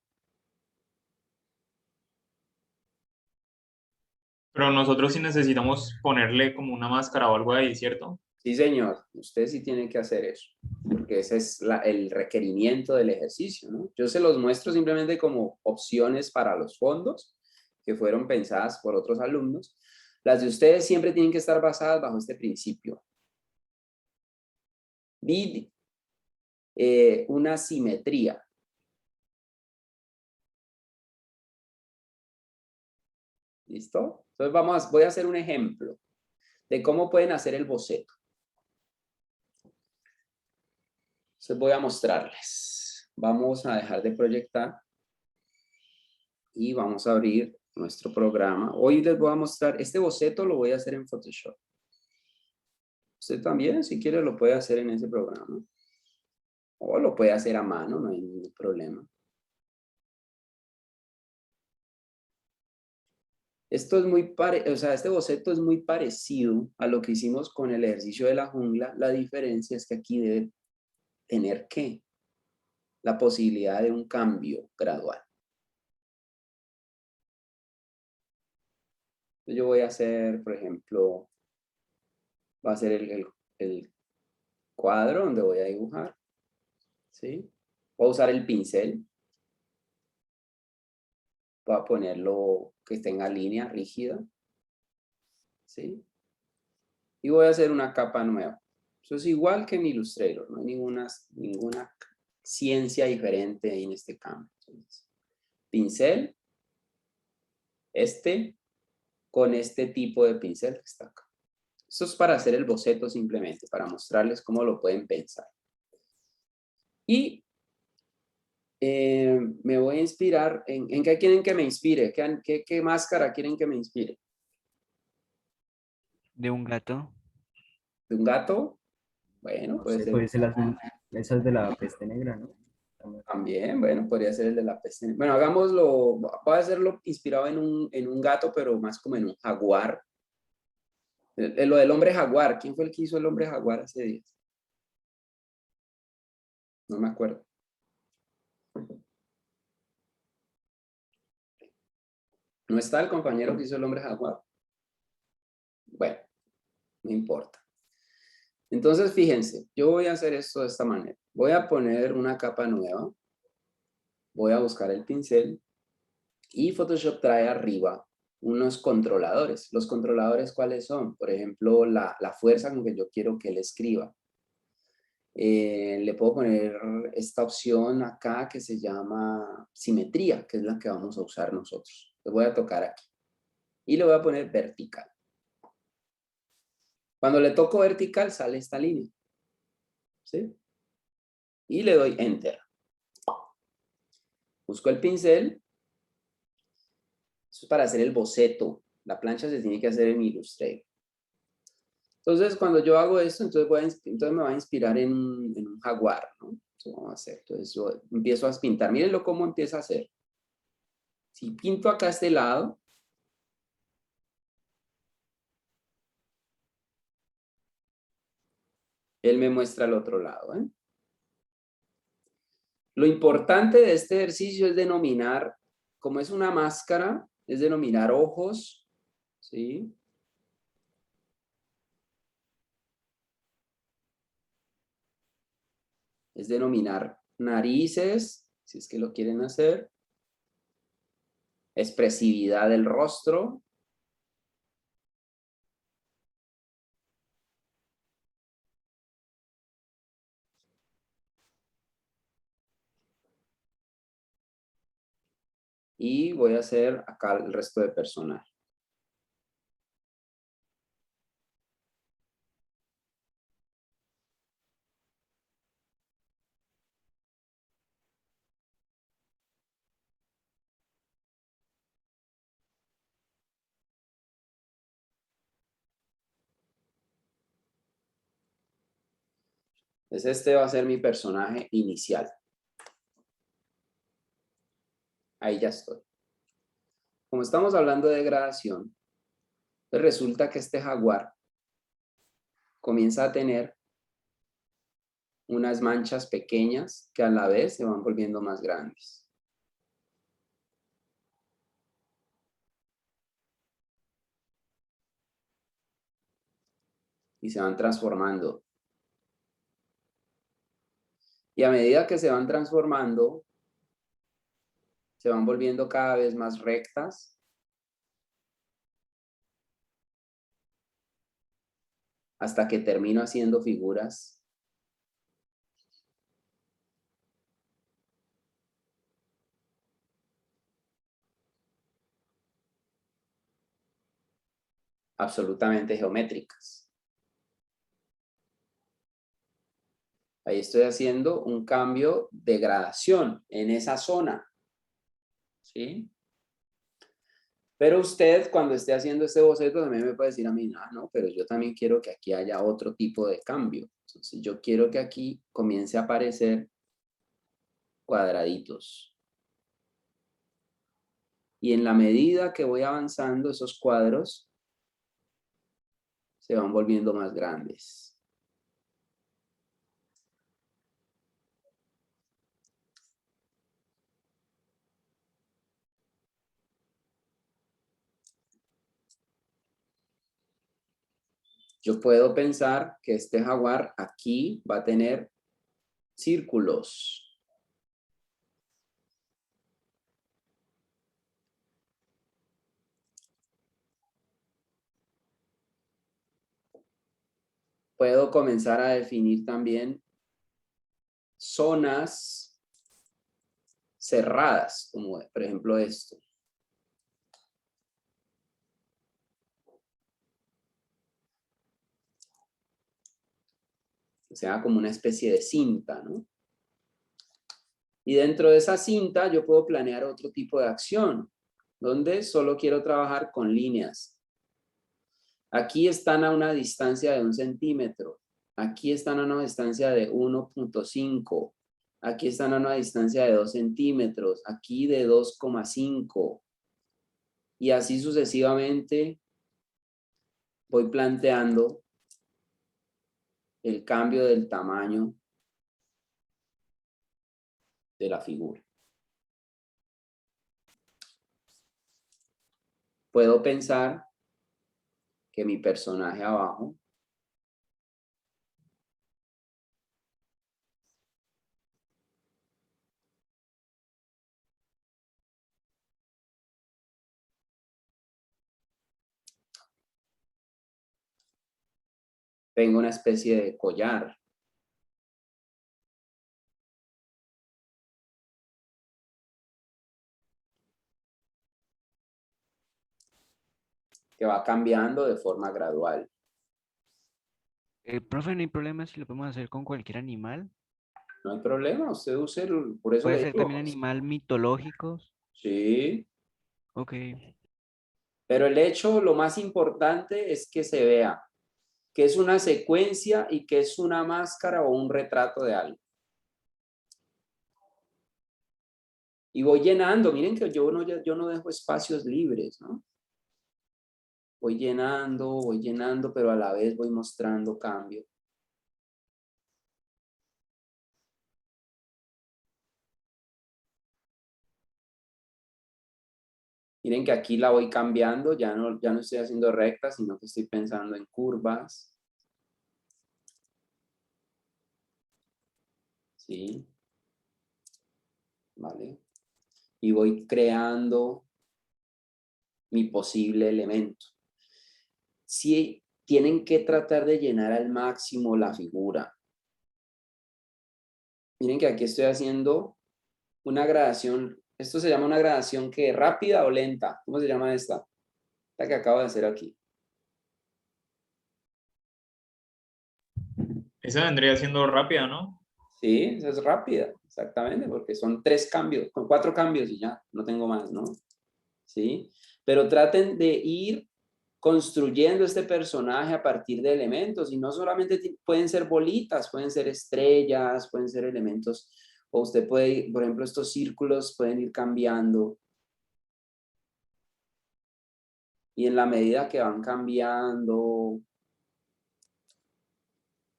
Pero nosotros sí necesitamos ponerle como una máscara o algo ahí, ¿cierto? Sí, señor, usted sí tiene que hacer eso, porque ese es el requerimiento del ejercicio, ¿no? Yo se los muestro simplemente como opciones para los fondos que fueron pensadas por otros alumnos. Las de ustedes siempre tienen que estar basadas bajo este principio. Una simetría. ¿Listo? Entonces voy a hacer un ejemplo de cómo pueden hacer el boceto. Entonces voy a mostrarles. Vamos a dejar de proyectar y vamos a abrir nuestro programa. Hoy les voy a mostrar, este boceto lo voy a hacer en Photoshop. Usted también, si quiere, lo puede hacer en ese programa. O lo puede hacer a mano, no hay ningún problema. Esto es este boceto es muy parecido a lo que hicimos con el ejercicio de la jungla. La diferencia es que aquí debe tener la posibilidad de un cambio gradual. Yo voy a hacer, por ejemplo, va a ser el cuadro donde voy a dibujar. ¿Sí? Voy a usar el pincel. Voy a ponerlo que tenga línea rígida. ¿Sí? Y voy a hacer una capa nueva. Eso es igual que en Illustrator. No hay ninguna ciencia diferente ahí en este campo. Entonces, pincel. Con este tipo de pincel que está acá. Esto es para hacer el boceto simplemente, para mostrarles cómo lo pueden pensar. Y me voy a inspirar, ¿en qué quieren que me inspire? ¿Qué máscara quieren que me inspire? De un gato. ¿De un gato? Bueno, No puede sé, ser puede ser esas de la peste negra, ¿no? también, bueno, podría ser el de la peste. Bueno, hagámoslo, voy a hacerlo inspirado en un gato, pero más como en un jaguar. Lo del hombre jaguar, ¿quién fue el que hizo el hombre jaguar hace días? No me acuerdo. ¿No está el compañero que hizo el hombre jaguar? Bueno, no importa. Entonces, fíjense, yo voy a hacer esto de esta manera. Voy a poner una capa nueva. Voy a buscar el pincel. Y Photoshop trae arriba unos controladores. ¿Los controladores cuáles son? Por ejemplo, la fuerza con que yo quiero que él escriba. Le puedo poner esta opción acá que se llama simetría, que es la que vamos a usar nosotros. Le voy a tocar aquí. Y le voy a poner vertical. Cuando le toco vertical sale esta línea. ¿Sí? Y le doy Enter. Busco el pincel. Eso es para hacer el boceto. La plancha se tiene que hacer en Illustrator. Entonces, cuando yo hago esto, entonces me va a inspirar en un jaguar, ¿no? Eso vamos a hacer. Entonces, yo empiezo a pintar. Mírenlo cómo empieza a hacer. Si pinto acá este lado, él me muestra el otro lado, ¿eh? Lo importante de este ejercicio es denominar, como es una máscara, es denominar ojos, ¿sí? Es denominar narices, si es que lo quieren hacer. Expresividad del rostro. Y voy a hacer acá el resto de personajes. Entonces este va a ser mi personaje inicial. Ahí ya estoy. Como estamos hablando de gradación, pues resulta que este jaguar comienza a tener unas manchas pequeñas que a la vez se van volviendo más grandes. Y se van transformando. Y a medida que se van transformando, se van volviendo cada vez más rectas. Hasta que termino haciendo figuras absolutamente geométricas. Ahí estoy haciendo un cambio de gradación en esa zona. ¿Sí? Pero usted, cuando esté haciendo este boceto, también me puede decir a mí, no, pero yo también quiero que aquí haya otro tipo de cambio. Entonces, yo quiero que aquí comience a aparecer cuadraditos. Y en la medida que voy avanzando, esos cuadros se van volviendo más grandes. Yo puedo pensar que este jaguar aquí va a tener círculos. Puedo comenzar a definir también zonas cerradas, como por ejemplo esto. O sea, como una especie de cinta, ¿no? Y dentro de esa cinta yo puedo planear otro tipo de acción, donde solo quiero trabajar con líneas. Aquí están a una distancia de 1 centímetro. Aquí están a una distancia de 1.5. Aquí están a una distancia de 2 centímetros. Aquí de 2,5. Y así sucesivamente voy planteando el cambio del tamaño de la figura. Puedo pensar que mi personaje abajo tenga una especie de collar. Que va cambiando de forma gradual. Profe, no hay problema si lo podemos hacer con cualquier animal. No hay problema, usted use, por eso Puede le ser digo. también animal mitológico. Sí, Ok. pero el hecho, lo más importante es que se vea que es una secuencia y que es una máscara o un retrato de algo. Y voy llenando, miren que yo no dejo espacios libres, ¿no? Voy llenando, pero a la vez voy mostrando cambio. Miren que aquí la voy cambiando, ya no estoy haciendo rectas, sino que estoy pensando en curvas. ¿Sí? ¿Vale? Y voy creando mi posible elemento. Sí, tienen que tratar de llenar al máximo la figura. Miren que aquí estoy haciendo una gradación. Esto se llama una gradación que rápida o lenta. ¿Cómo se llama esta? La que acabo de hacer aquí. Esa vendría siendo rápida, ¿no? Sí, esa es rápida, exactamente, porque son 3 cambios, con 4 cambios y ya, no tengo más, ¿no? Sí, pero traten de ir construyendo este personaje a partir de elementos, y no solamente pueden ser bolitas, pueden ser estrellas, pueden ser elementos, o usted puede, por ejemplo, estos círculos pueden ir cambiando. Y en la medida que van cambiando,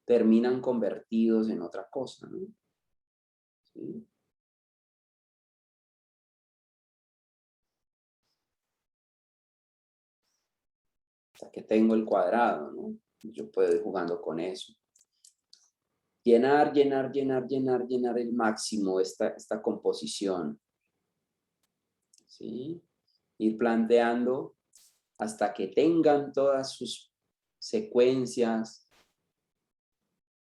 terminan convertidos en otra cosa, ¿no? ¿Sí? Hasta que tengo el cuadrado, ¿no? Yo puedo ir jugando con eso. Llenar, llenar, llenar, llenar, llenar el máximo esta composición. ¿Sí? Ir planteando hasta que tengan todas sus secuencias,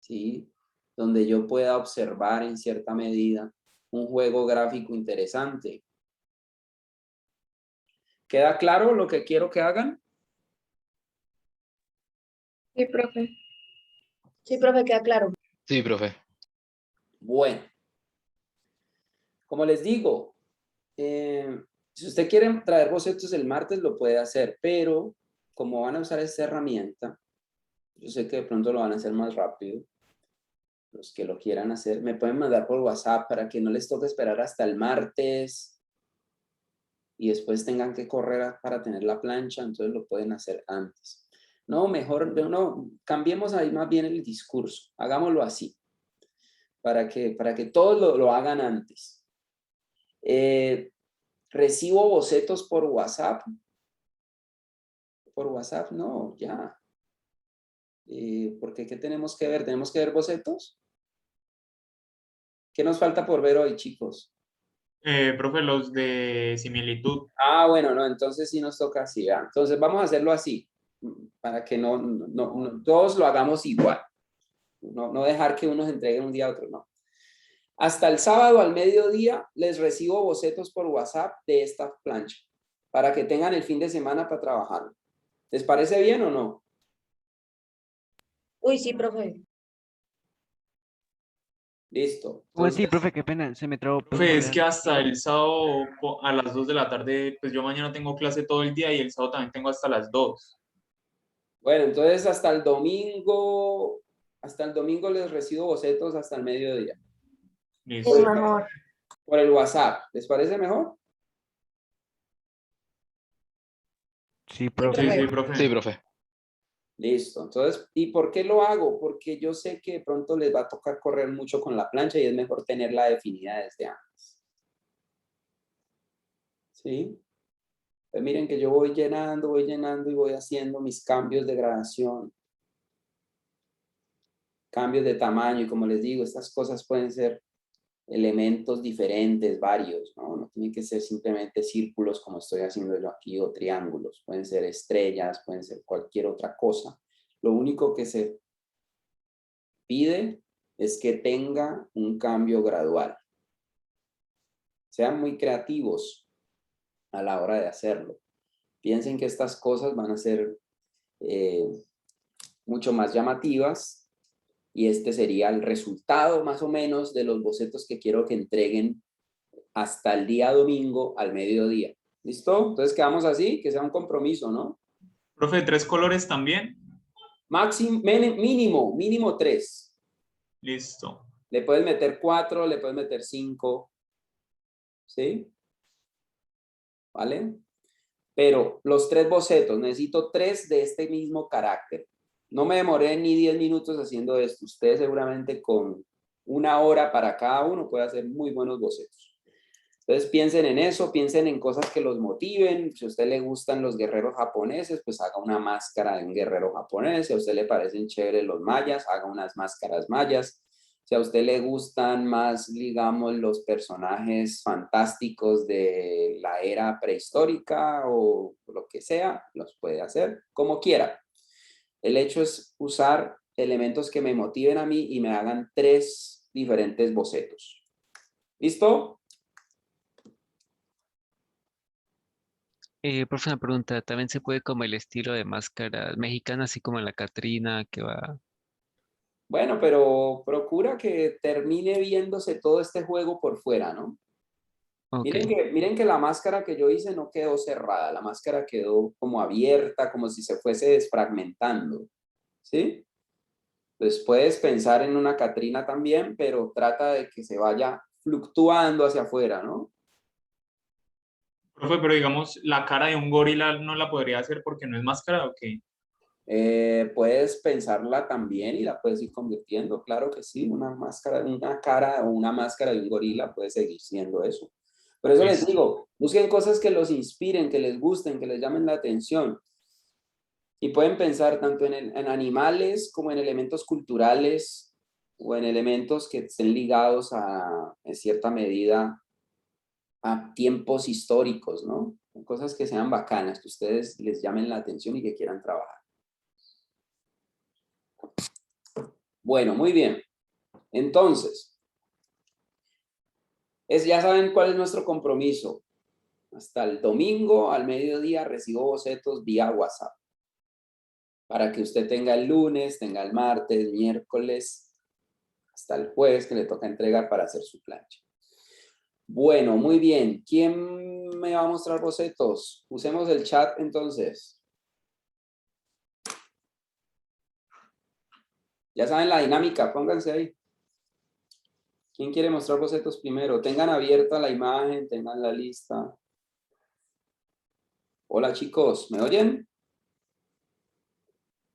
¿sí? Donde yo pueda observar en cierta medida un juego gráfico interesante. ¿Queda claro lo que quiero que hagan? Sí, profe. Sí, profe, queda claro. Sí, profe. Bueno, como les digo, si usted quiere traer bocetos el martes lo puede hacer, pero como van a usar esta herramienta, yo sé que de pronto lo van a hacer más rápido. Los que lo quieran hacer, me pueden mandar por WhatsApp para que no les toque esperar hasta el martes y después tengan que correr para tener la plancha, entonces lo pueden hacer antes. No, mejor, no, cambiemos ahí más bien el discurso, hagámoslo así, para que todos lo hagan antes. Recibo bocetos por WhatsApp. Por WhatsApp, no, ya. Porque ¿qué tenemos que ver? ¿Tenemos que ver bocetos? ¿Qué nos falta por ver hoy, chicos? Profe, los de similitud. Ah, bueno, no, entonces sí nos toca así, ¿verdad? Entonces vamos a hacerlo así, para que no todos lo hagamos igual. No dejar que unos entreguen un día a otro, no. Hasta el sábado al mediodía les recibo bocetos por WhatsApp de esta plancha, para que tengan el fin de semana para trabajarlo. ¿Les parece bien o no? Uy, sí, profe. Listo. Pues sí, Entonces, profe, qué pena, se me trabó. ¿Puede Profe, es volver a que hasta repetir? el sábado a las 2 de la tarde, pues yo mañana tengo clase todo el día y el sábado también tengo hasta las 2. bueno, entonces hasta el domingo les recibo bocetos hasta el mediodía. Listo. Es mejor. Por el WhatsApp. ¿Les parece mejor? Sí, Sí, profe. sí, profe. Sí, profe. Listo. Entonces, ¿y por qué lo hago? Porque yo sé que de pronto les va a tocar correr mucho con la plancha y es mejor tenerla definida desde antes. ¿Sí? Pues miren que yo voy llenando y voy haciendo mis cambios de gradación. Cambios de tamaño y como les digo, estas cosas pueden ser elementos diferentes, varios, ¿no? No tienen que ser simplemente círculos como estoy haciendo yo aquí o triángulos. Pueden ser estrellas, pueden ser cualquier otra cosa. Lo único que se pide es que tenga un cambio gradual. Sean muy creativos a la hora de hacerlo. Piensen que estas cosas van a ser mucho más llamativas y este sería el resultado más o menos de los bocetos que quiero que entreguen hasta el día domingo al mediodía. ¿Listo? Entonces quedamos así, que sea un compromiso, ¿no? Profe, 3 colores también. Mínimo 3. Listo. Le puedes meter 4, le puedes meter 5. ¿Sí? ¿Vale? Pero los 3 bocetos, necesito 3 de este mismo carácter. No me demoré ni 10 minutos haciendo esto. Ustedes seguramente con 1 hora para cada uno puede hacer muy buenos bocetos. Entonces piensen en eso, piensen en cosas que los motiven. Si a usted le gustan los guerreros japoneses, pues haga una máscara de un guerrero japonés. Si a usted le parecen chéveres los mayas, haga unas máscaras mayas. Si a usted le gustan más, digamos, los personajes fantásticos de la era prehistórica o lo que sea, los puede hacer como quiera. El hecho es usar elementos que me motiven a mí y me hagan 3 diferentes bocetos. ¿Listo? Profe, una pregunta, ¿también se puede como el estilo de máscara mexicana, así como la Catrina que va? Bueno, pero procura que termine viéndose todo este juego por fuera, ¿no? Ok. Miren que la máscara que yo hice no quedó cerrada, la máscara quedó como abierta, como si se fuese desfragmentando, ¿sí? Pues puedes pensar en una Catrina también, pero trata de que se vaya fluctuando hacia afuera, ¿no? Profe, pero digamos, la cara de un gorila no la podría hacer porque no es máscara, ¿o qué? Puedes pensarla también y la puedes ir convirtiendo, claro que sí, una máscara, una cara o una máscara de un gorila puede seguir siendo eso. Por eso les Listo. digo, busquen cosas que los inspiren, que les gusten, que les llamen la atención. Y pueden pensar tanto en animales como en elementos culturales o en elementos que estén ligados en cierta medida, a tiempos históricos, ¿no? Cosas que sean bacanas, que ustedes les llamen la atención y que quieran trabajar. Bueno, muy bien. Entonces, ya saben cuál es nuestro compromiso. Hasta el domingo al mediodía recibo bocetos vía WhatsApp. Para que usted tenga el lunes, tenga el martes, miércoles, hasta el jueves que le toca entregar para hacer su plancha. Bueno, muy bien. ¿Quién me va a mostrar bocetos? Usemos el chat entonces. Ya saben la dinámica, pónganse ahí. ¿Quién quiere mostrar bocetos primero? Tengan abierta la imagen, tengan la lista. Hola chicos, ¿me oyen?